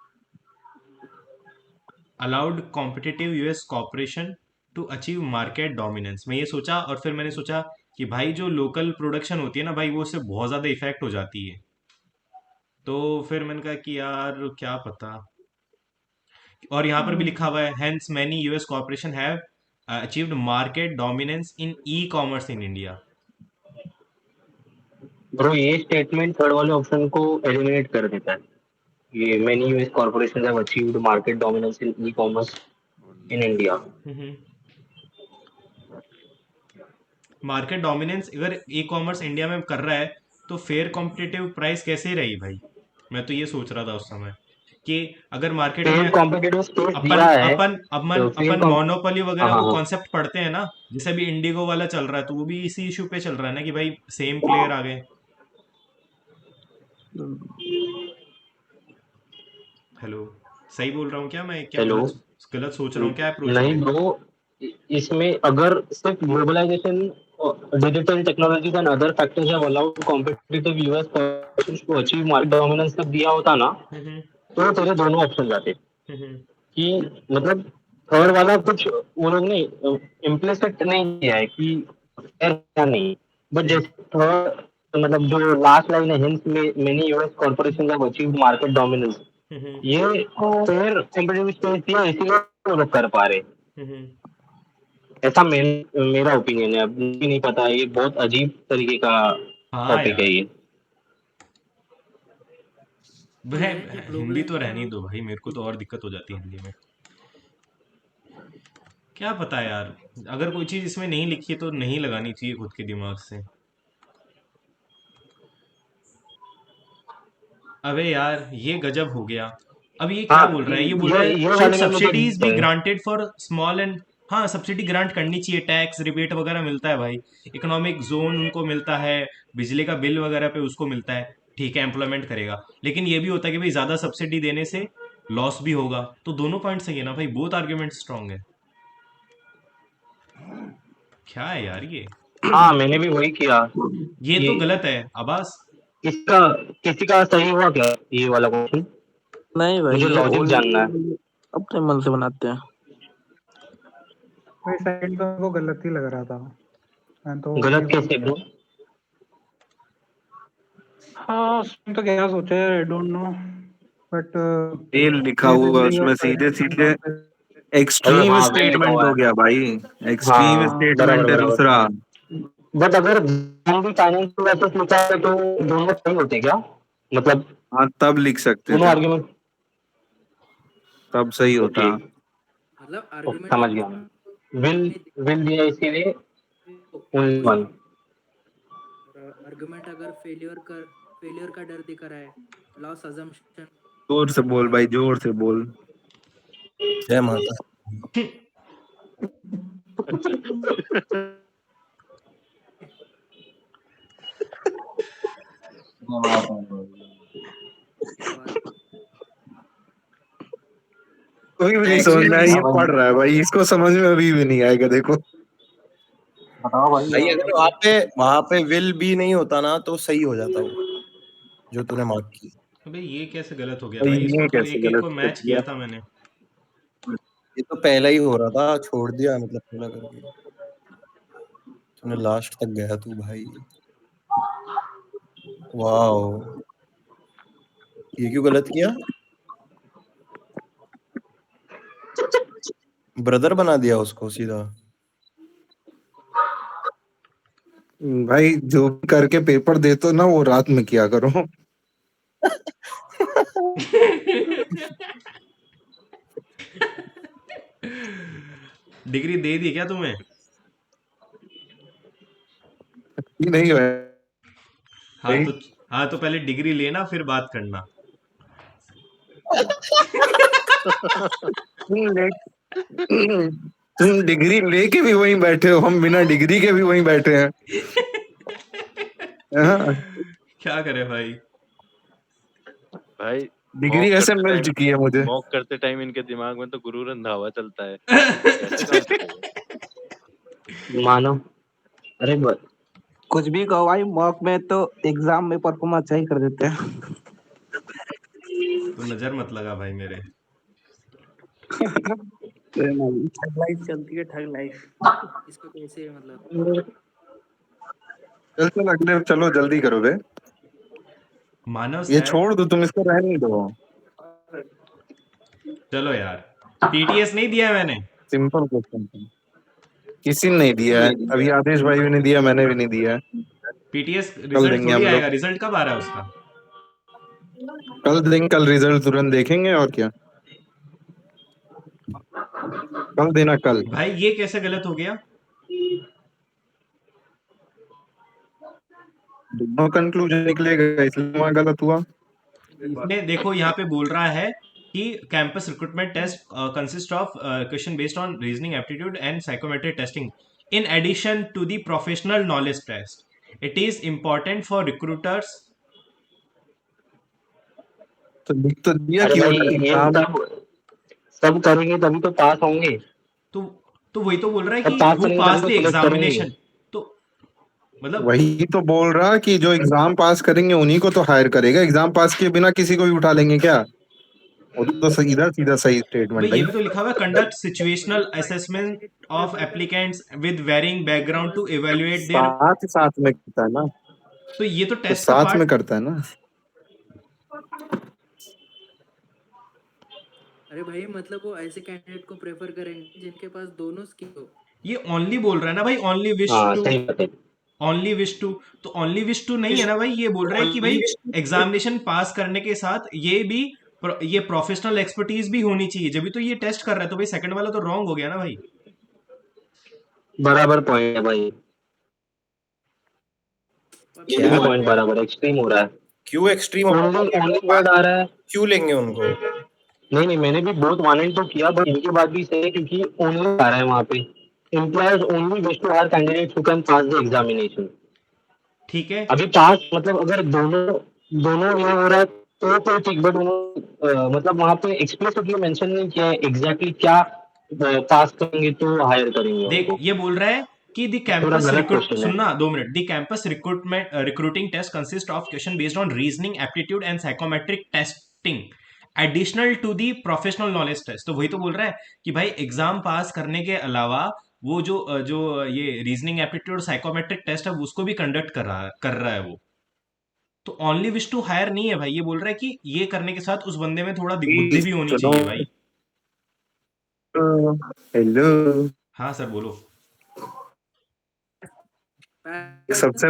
Allowed competitive US corporation to achieve market dominance, मैं ये सोचा, और फिर मैंने सोचा कि भाई जो लोकल प्रोडक्शन होती है ना भाई, वो उससे बहुत ज़्यादा इफेक्ट हो जाती है। तो फिर मैंने कहा कि यार क्या पता। और यहाँ पर भी लिखा हुआ है, hence many US corporation have achieved market dominance in e commerce in India. Bro ये स्टेटमेंट थर्ड वाले ऑप्शन को एलिमिनेट कर देता है। ये many US corporation have achieved market dominance in e commerce in India. Market dominance अगर e commerce India में कर रहा है, तो फेयर कॉम्पिटिटिव प्राइस कैसे रही भाई। मैं तो ये सोच रहा था उस समय कि अगर मार्केट में फेयर कॉम्पिटिटिव स्पेस अपन दिया है। अपन अपन तो फेयर अपन कॉम मोनोपोली हाँ वगैरह हाँ वो हाँ। कॉन्सेप्ट पढ़ते हैं ना, जैसे अभी इंडिगो वाला चल रहा है, तो वो भी इसी इशू पे चल रहा है ना कि भाई सेम प्लेयर आ गए। हेलो, सही बोल रहा हूँ क्या मैं, क्या हेलो। गलत गलत सोच रहा हूँ क्या अप्रोच नहीं में। ब्रो, इसमें अगर सिर्फ globalization, digital technologies and other factors have allowed competitive US corporations to achieve market dominance तक दिया होता ना, हम्म तो तेरे दोनों ऑप्शन जाते हम्म कि मतलब थर्ड वाला कुछ वो लोग ने इम्प्लिसिट नहीं किया है कि ऐसा नहीं। बट हम्म जैसे थर्ड मतलब जो लास्ट लाइन है, हिंस में many US corporation have achieved market dominance, hmm ये फेयर कॉम्पिटिटिव स्पेस दिया, इसीलिए वो लोग कर पा रहे। हम्म ऐसा मेरा ओपिनियन है। अब मुझे नहीं पता, ये बहुत अजीब तरीके का हाँ टॉपिक है यार, ये। तो वह है हिंदी तो ग्लोबलाइजेशन रहनी और दो भाई, मेरे को तो और दिक्कत हो जाती है हिंदी में। क्या पता यार, अगर कोई चीज इसमें नहीं लिखी है तो नहीं लगानी चाहिए खुद के दिमाग से। अबे यार ये गजब हो गया। अब ये क्या हाँ, बोल रहा है, ये बोल रहा है ये शुड वाले में मुझे सब्सिडीज दिक्कत बी है। Granted for small and. हाँ, सब्सिडी ग्रांट करनी चाहिए, टैक्स रिबेट वगैरह मिलता है भाई। इकोनॉमिक जोन उनको मिलता है, बिजली का बिल वगैरह पे उसको मिलता है। ठीक है, एम्प्लॉयमेंट करेगा। लेकिन ये भी होता है कि भाई ज्यादा सब्सिडी देने से लॉस भी होगा। तो दोनों पॉइंट सही है ना भाई, बोथ आर्ग्यूमेंट स्ट्रांग है। क्या है यार ये हाँ, मैंने भी वही किया। ये ये तो गलत है आबास। इसका किसी का सही हुआ क्या, ये वाला क्वेश्चन? नहीं भाई, मुझे ये लॉजिक ओल्ड जानना है। अपने मन से बनाते हैं। भाई सेकंड तो मेरे को गलत ही लग रहा था, मैं तो गलत नहीं कैसे समझ ब्रो? पाया। हाँ, उसमें तो क्या सोचा है, I don't know, but fail लिखा ये हुआ है बिल्डिंग उसमें, सीधे सीधे अरे एक्सट्रीम हाँ, वेल लिखा स्टेटमेंट हुआ हो है। गया भाई। एक्सट्रीम हाँ, बराबर स्टेटमेंट है बराबर। दूसरा। बट अगर हम भी फाइनेंशियल एसेट लिखा है तो दोनों सही होते क्या? मतलब हाँ, तब लिख सकते दोनों थे, आर्ग्यूमेंट। तब सही ओके, होता। मतलब ओके, आर्गुमेंट समझ अगर गया मैं। विल विल दिया इसीलिए तो ओनली वही वन। आर्गुमेंट अगर फेलियर का डर दिखा रहा है, लॉस अजम्पशन जोर से बोल भाई, जोर से बोल। जय माता। कोई भी नहीं समझ में आया, एक्सट्रीम ये पढ़ रहा है भाई, इसको समझ में अभी भी नहीं आएगा, देखो। बताओ भाई भाई और अगर मतलब। वहां पे विल भी नहीं होता ना तो सही हो जाता वो, जो तूने मार्क की। अबे ये कैसे गलत हो गया भाई भाई, इसको ये तो कैसे एक एक गलत को कर मैच दिया। किया था मैंने। ये तो पहला ही हो रहा था, छोड़ दिया मतलब पूरा करके। तूने लास्ट तक गया तू भाई। वाह, ये क्यों गलत किया? ब्रदर बना दिया उसको सीधा। भाई जो भी करके पेपर दे तो ना, वो रात में किया करो। डिग्री दे दी क्या तुम्हें? नहीं हाँ भाई, तो हाँ तो पहले डिग्री लेना फिर बात करना। तुम ले तुम डिग्री लेके भी वहीं बैठे हो, हम बिना डिग्री के भी वहीं बैठे हैं। हाँ, क्या करे भाई। भाई डिग्री ऐसे मिल चुकी है मुझे। मॉक करते टाइम इनके दिमाग में तो गुरु रंधावा चलता है, कैसे काम करेगा? मानो। अरे कुछ भी कहो भाई, मॉक में तो एग्जाम में परफॉर्मेंस अच्छा ही कर देते हैं। तो नजर मत लगा भाई मेरे। ठग लाइफ चलती है, ठग लाइफ। इसको कैसे मतलब चल चल अगले, चलो जल्दी करो बे। मानव ये सर, छोड़ दो, तुम इसको रहने दो। चलो यार, टीटीएस नहीं दिया है मैंने। सिंपल क्वेश्चन, किसी ने नहीं दिया है अभी, आदेश भाई भी नहीं दिया, मैंने भी नहीं दिया है। पीटीएस कल रिजल्ट देंगे थोड़ी हम लोग, आएगा, रिजल्ट कब आ रहा है उसका? कल देंगे, कल रिजल्ट तुरंत देखेंगे और क्या। कल देना, कल। भाई ये कैसे गलत हो गया? दोनों कंक्लूजन निकलेगा, इसलिए वहाँ गलत हुआ। इसमें देखो यहाँ पे बोल रहा है कि campus recruitment test consist of question based on reasoning aptitude and psychometric testing in addition to the professional knowledge test. It is important for recruiters. तो लिख तो दिया अरे कि वो भाई, ये एग्जाम। सब करेंगे तभी तो पास होंगे। तो वही तो बोल रहा है सब कि पास हु करेंगे तभी पास तो द सिलेक्ट करेंगे। एग्जामिनेशन। तो मतलब वही तो बोल रहा कि जो एग्जाम पास करेंगे उन्हीं को तो हायर करेगा, एग्जाम पास किए बिना किसी को भी उठा लेंगे क्या? वो तो सीधा सीधा सही भाई स्टेटमेंट ये है। भी तो लिखा हुआ है, conduct situational assessment of applicants with varying background to evaluate their. साथ साथ में करता है ना, तो ये तो तो टेस्ट का साथ पार्ट। में करता है ना। अरे भाई मतलब वो ऐसे कैंडिडेट को प्रेफर करेंगे जिनके पास दोनों स्किल हो, ये ओनली बोल रहा है ना भाई, ओनली विश हाँ टू, सही बात है। ओनली विश टू, तो ओनली विश टू नहीं है ना भाई, ये बोल रहा है कि भाई एग्जामिनेशन पास करने के साथ ये भी ये प्रोफेशनल एक्सपर्टीज भी होनी चाहिए, जब भी तो ये टेस्ट कर रहा है, तो भाई सेकंड वाला तो रॉन्ग हो गया ना भाई। बराबर पॉइंट है भाई, ये भी क्या पॉइंट बराबर एक्सट्रीम हो रहा है। क्यों एक्सट्रीम ओनली ओनली वर्ड आ रहा है। क्यों लेंगे उनको? नहीं नहीं, मैंने भी बहुत वांटेड तो किया, बट इनकी बात भी सही है क्योंकि ओनली आ रहा है वहाँ पे। Employers only wish to hire candidates who can pass the examination. ठीक है, अभी पास मतलब अगर दोनों दोनों ये हो रहा है तो ठीक, बट उन्होंने मतलब वहाँ पे एक्सप्लिसिटली मेंशन नहीं किया है एग्जैक्टली क्या पास करेंगे तो हायर करेंगे देख उनको। ये बोल रहा है कि द थोड़ा कैंपस गलत रिक्रूट, क्वेश्चन है। सुनना 2 minute, the campus recruitment recruiting test consist of question based on reasoning aptitude and psychometric testing additional to the professional knowledge test. तो वही तो बोल रहा है कि भाई एग्जाम पास करने के अलावा वो जो ये रीजनिंग एप्टीट्यूड साइकोमेट्रिक टेस्ट है उसको भी कंडक्ट कर रहा है वो। तो ओनली विश टू हायर नहीं है भाई, ये बोल रहा है कि ये करने के साथ उस बंदे में थोड़ा बुद्धि भी होनी सुनो, चाहिए भाई। हेलो, हाँ सर बोलो। सबसे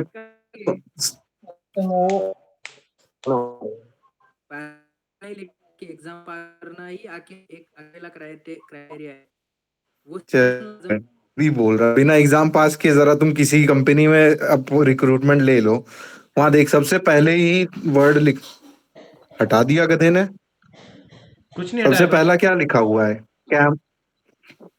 एग्जाम करना ही आके एक अकेला क्राइटेरिया है वो भी बोल रहा, बिना एग्जाम पास किए जरा तुम किसी कंपनी में अब रिक्रूटमेंट ले लो, वहां देख सबसे पहले ही वर्ड लिख हटा दिया गधे ने। कुछ नहीं सबसे हटाया भाई। पहला क्या लिखा हुआ है?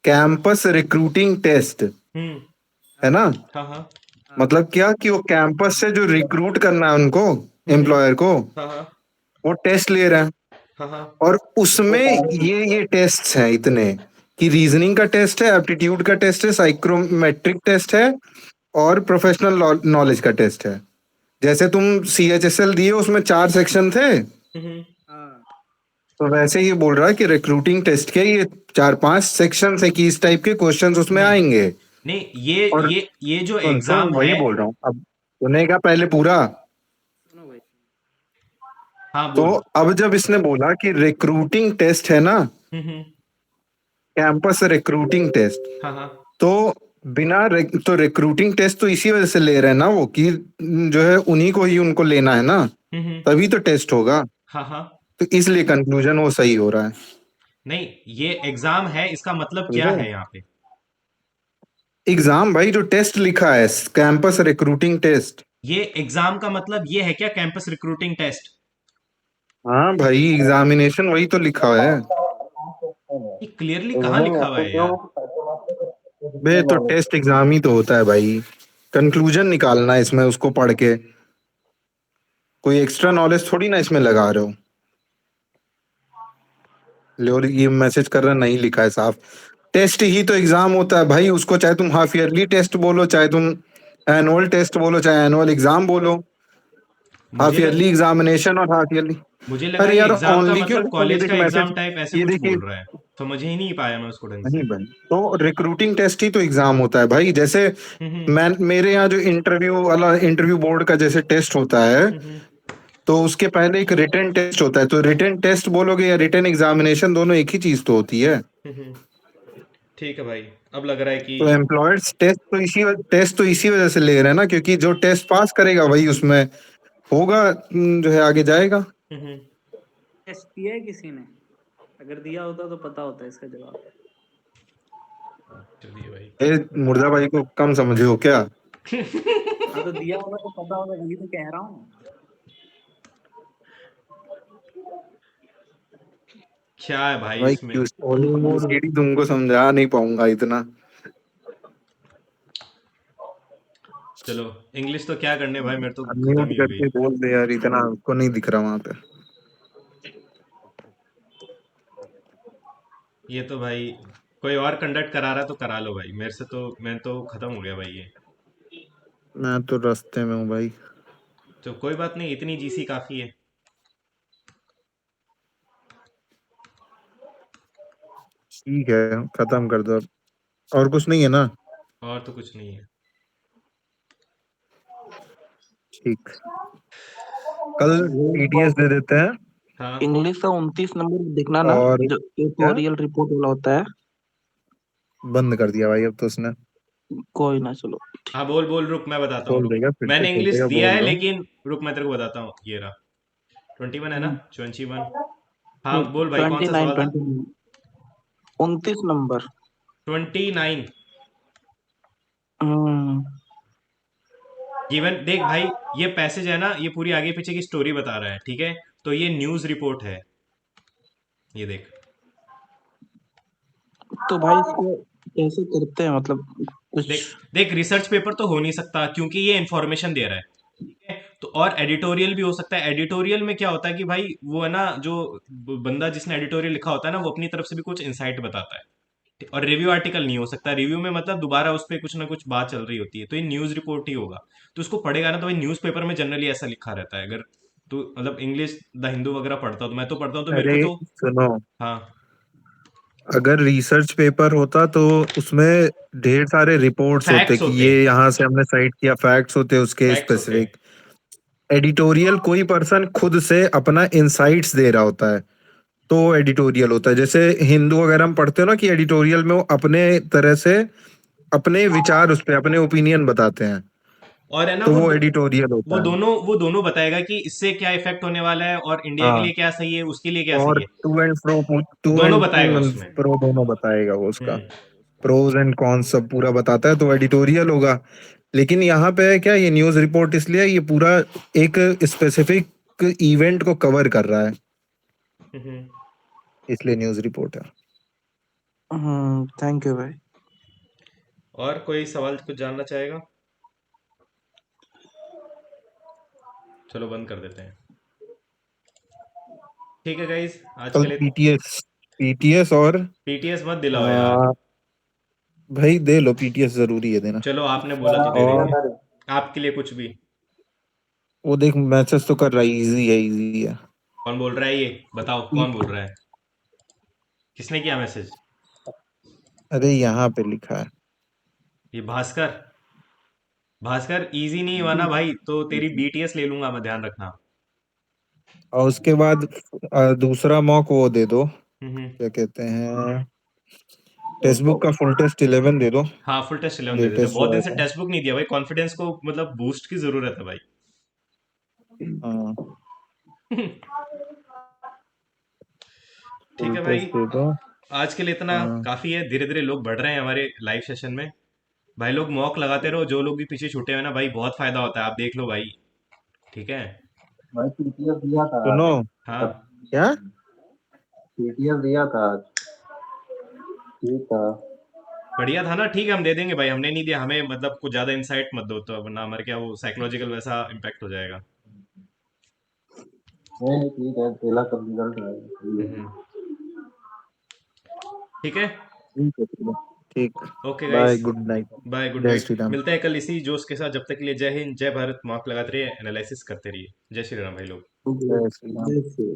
कैंपस रिक्रूटिंग टेस्ट, है ना? हाँ हाँ मतलब क्या कि वो कैंपस से जो रिक्रूट करना है उनको, एम्प्लॉयर को, हाँ हाँ वो टेस्ट ले रहे हैं। हाँ हाँ और उसमें ये टेस्ट हैं इतने कि रीजनिंग का टेस्ट है, एप्टीट्यूड का टेस्ट है, साइकोमेट्रिक टेस्ट है और प्रोफेशनल नॉलेज का टेस्ट है। जैसे तुम CHSL दिए उसमें 4 सेक्शन थे, तो वैसे ये बोल रहा है कि रिक्रूटिंग टेस्ट के ये 4-5 सेक्शन है कि इस टाइप के क्वेश्चंस उसमें नहीं आएंगे। नहीं, ये और ये जो सुन एग्जाम वही है, बोल रहा हूँ, अब सुनेगा पहले पूरा। हाँ तो बोल। अब जब इसने बोला कि रिक्रूटिंग टेस्ट है ना, कैंपस रिक्रूटिंग टेस्ट, हाँ हाँ तो तो रिक्रूटिंग टेस्ट तो इसी वजह से ले रहे हैं ना वो, कि जो है उन्हीं को ही उनको लेना है ना, तभी तो टेस्ट होगा। हाँ हाँ। तो इसलिए कंक्लूजन वो सही हो रहा है। नहीं ये एग्जाम है, इसका मतलब क्या समझे? है यहाँ पे? एग्जाम भाई, जो टेस्ट लिखा है कैंपस रिक्रूटिंग टेस्ट। ये एग्जाम का मतलब ये है क्या, कैंपस रिक्रूटिंग टेस्ट? हाँ भाई, एग्जामिनेशन वही तो लिखा है। ये क्लियरली कहाँ लिखा हुआ है यार? बे तो टेस्ट एग्जाम ही तो होता है भाई, कंक्लूजन निकालना है इसमें उसको पढ़ के, कोई एक्स्ट्रा नॉलेज थोड़ी ना इसमें लगा रहे हो। लो ये मैसेज कर रहा, नहीं लिखा है साफ, टेस्ट ही तो एग्जाम होता है भाई, उसको चाहे तुम हाफ ईयरली टेस्ट बोलो, चाहे तुम एनुअल टेस्ट बोलो, चाहे एनुअल एग्जाम बोलो, हाफ मुझे लग, ईयरली एग्जामिनेशन और हाफ ईयरली। मुझे लगा अरे ये यार एग्जाम का ओनली क्यों मतलब लिखा है? ये कॉलेज का देखिए एग्जाम मैसेज, टाइप ऐसे ये कुछ देखिए, बोल रहा है, समझ ही नहीं पाया मैं उसको ढंग से। नहीं भाई, तो रिक्रूटिंग टेस्ट ही तो एग्जाम होता है भाई। जैसे मैं मेरे यहाँ जो इंटरव्यू वाला, इंटरव्यू बोर्ड का जैसे टेस्ट होता है, तो उसके पहले एक रिटन टेस्ट होता है, तो रिटन टेस्ट बोलोगे या रिटन एग्जामिनेशन, दोनों एक ही चीज तो होती है। ठीक है भाई, अब लग रहा है कि तो एम्प्लॉयर्स टेस्ट तो इसी वजह से ले रहे हैं ना, क्योंकि जो टेस्ट पास करेगा वही उसमें होगा, जो है आगे जाएगा। टेस्ट दिया है किसी ने? अगर दिया होता तो पता होता इसका जवाब। चलिए भाई। मुर्दा भाई को कम समझे हो क्या? हाँ तो दिया होगा तो पता होगा, यही तो कह रहा हूँ। क्या है भाई भाई इसमें? सीडी तुमको समझा नहीं पाऊंगा इतना। चलो इंग्लिश तो क्या करने भाई, मेरे तो खत्म म्यूट ही हो गई। करके बोल दे यार, इतना को नहीं दिख रहा वहां पे। ये तो भाई कोई और कंडक्ट करा रहा है तो करा लो भाई, मेरे से तो मैं तो खत्म हो गया भाई ये। मैं तो रास्ते में हूँ भाई। तो कोई बात नहीं, इतनी जीसी काफी है। ठीक है, खत्म कर दो अब। और कुछ नहीं है ना? और तो कुछ नहीं है। ठीक, कल ETS दे देते हैं। हाँ इंग्लिश का 29 नंबर देखना ना, और जो क्या? ट्यूटोरियल रिपोर्ट वाला होता है। बंद कर दिया भाई अब तो उसने। कोई ना, चलो। हाँ बोल बोल, रुक मैं बताता हूँ, खोल रुक। देगा, फिर से मैंने खोल इंग्लिश देगा, दिया बोल है दो। लेकिन रुक मैं तेरे को बताता हूँ, ये रहा 21 है ना, 21। हाँ बोल भाई, कौन सा 29, सवाल था? 29 नंबर। 29। हम्म। गिवन, देख भाई, ये पैसेज है ना, ये पूरी आगे पीछे की स्टोरी बता रहा है, ठीक है? तो ये न्यूज रिपोर्ट है, ये देख। तो भाई इसको कैसे करते हैं, मतलब कुछ? देख देख, रिसर्च पेपर तो हो नहीं सकता क्योंकि ये इंफॉर्मेशन दे रहा है, ठीक है? तो और एडिटोरियल भी हो सकता है। एडिटोरियल में क्या होता है कि भाई वो है ना, जो बंदा जिसने एडिटोरियल लिखा होता है ना, वो अपनी तरफ से भी कुछ इंसाइट बताता है। और रिव्यू आर्टिकल नहीं हो सकता, रिव्यू में मतलब दोबारा उस पर कुछ ना कुछ बात चल रही होती है, तो ये न्यूज रिपोर्ट ही होगा। तो उसको पढ़ेगा ना, तो भाई न्यूज पेपर में जनरली ऐसा लिखा रहता है। अगर तू मतलब इंग्लिश द हिंदू वगैरह पढ़ता हो, तो मैं तो पढ़ता हूँ, तो मेरे को अरे तो। सुनो, हाँ। अगर रिसर्च पेपर होता तो उसमें ढेर सारे रिपोर्ट्स होते फैक्ट्स कि होते, ये यहाँ से हमने साइट किया, फैक्ट्स होते उसके फैक्ट्स होते। स्पेसिफिक। एडिटोरियल कोई पर्सन खुद से अपना इंसाइट्स दे रहा होता है, तो एडिटोरियल होता है। जैसे हिंदू वगैरह हम पढ़ते हो ना कि एडिटोरियल में वो अपने तरह से अपने विचार उस पे, अपने ओपिनियन बताते हैं, और है ना तो वो वो एडिटोरियल वो होता है। दोनों वो दोनों बताएगा कि इससे क्या इफेक्ट होने वाला है, और इंडिया के हाँ, लिए क्या सही है, उसके लिए क्या सही और है। टू दोनों एंड बताएगा उसमें। प्रो दोनों बताएगा वो उसका। हम्म। प्रोज एंड कॉन्स सब पूरा बताता है, तो एडिटोरियल होगा। लेकिन यहाँ पे है क्या, ये न्यूज रिपोर्ट इसलिए ये पूरा एक स्पेसिफिक इवेंट को कवर कर रहा है, हम्म। इसलिए न्यूज रिपोर्ट है। थैंक यू भाई। और कोई सवाल कुछ जानना चाहेगा? चलो बंद कर देते हैं। ठीक है गाइस, आज कल के लिए। पीटीएस, पीटीएस और पीटीएस मत दिलाओ यार। आ, भाई दे लो, पीटीएस जरूरी है देना। चलो आपने बोला तो दे और देंगे, आपके लिए कुछ भी। वो देख मैसेज तो कर रहा है, इजी है, इजी है। कौन बोल रहा है ये, बताओ कौन बोल रहा है, किसने किया मैसेज? अरे यहाँ पे लिखा है। ये भास्कर। भास्कर, इजी नहीं हुआ ना भाई, तो तेरी बीटीएस ले लूंगा मैं, ध्यान रखना। और उसके बाद दूसरा मॉक वो दे दो, हम्म। क्या कहते हैं, टेक्स्ट बुक का फुल टेस्ट 11 दे दो, हाँ फुल टेस्ट 11 दे देते, लेटेस्ट बहुत जो दिन आया से था। टेक्स्ट बुक नहीं दिया भाई, कॉन्फिडेंस को मतलब बूस्ट की जरूरत है भाई। हाँ, ठीक फुल है भाई, टेस्ट दे दो। आज के लिए इतना हाँ, काफी है। धीरे धीरे लोग बढ़ रहे हैं हमारे लाइव सेशन में। भाई लोग मॉक लगाते रहो, जो लोग भी पीछे छूटे हुए ना भाई, बहुत फायदा होता है, आप देख लो भाई। ठीक है। भाई पीटीएफ दिया था सुनो। हाँ। क्या? पीटीएफ दिया था आज। ठीक था। बढ़िया था ना, ठीक है, हम दे देंगे भाई, हमने नहीं दिया, हमें मतलब कुछ ज्यादा इंसाइट मत दो, तो वरना हमारे क्या वो साइकोलॉजिकल वैसा इम्पैक्ट हो जाएगा। नहीं ठीक है, पहला सब रिजल्ट आएगा। हम्म। ठीक है। ठीक है, चलो। ठीक। Okay bye, guys. Good night. Bye, good जय नाइट। श्री राम। मिलते हैं कल इसी जोश के साथ, जब तक के लिए जय हिंद, जय भारत, मॉक लगाते रहिए, एनालिसिस करते रहिए। जय श्री राम भाई लोग। जय श्री राम। जैसे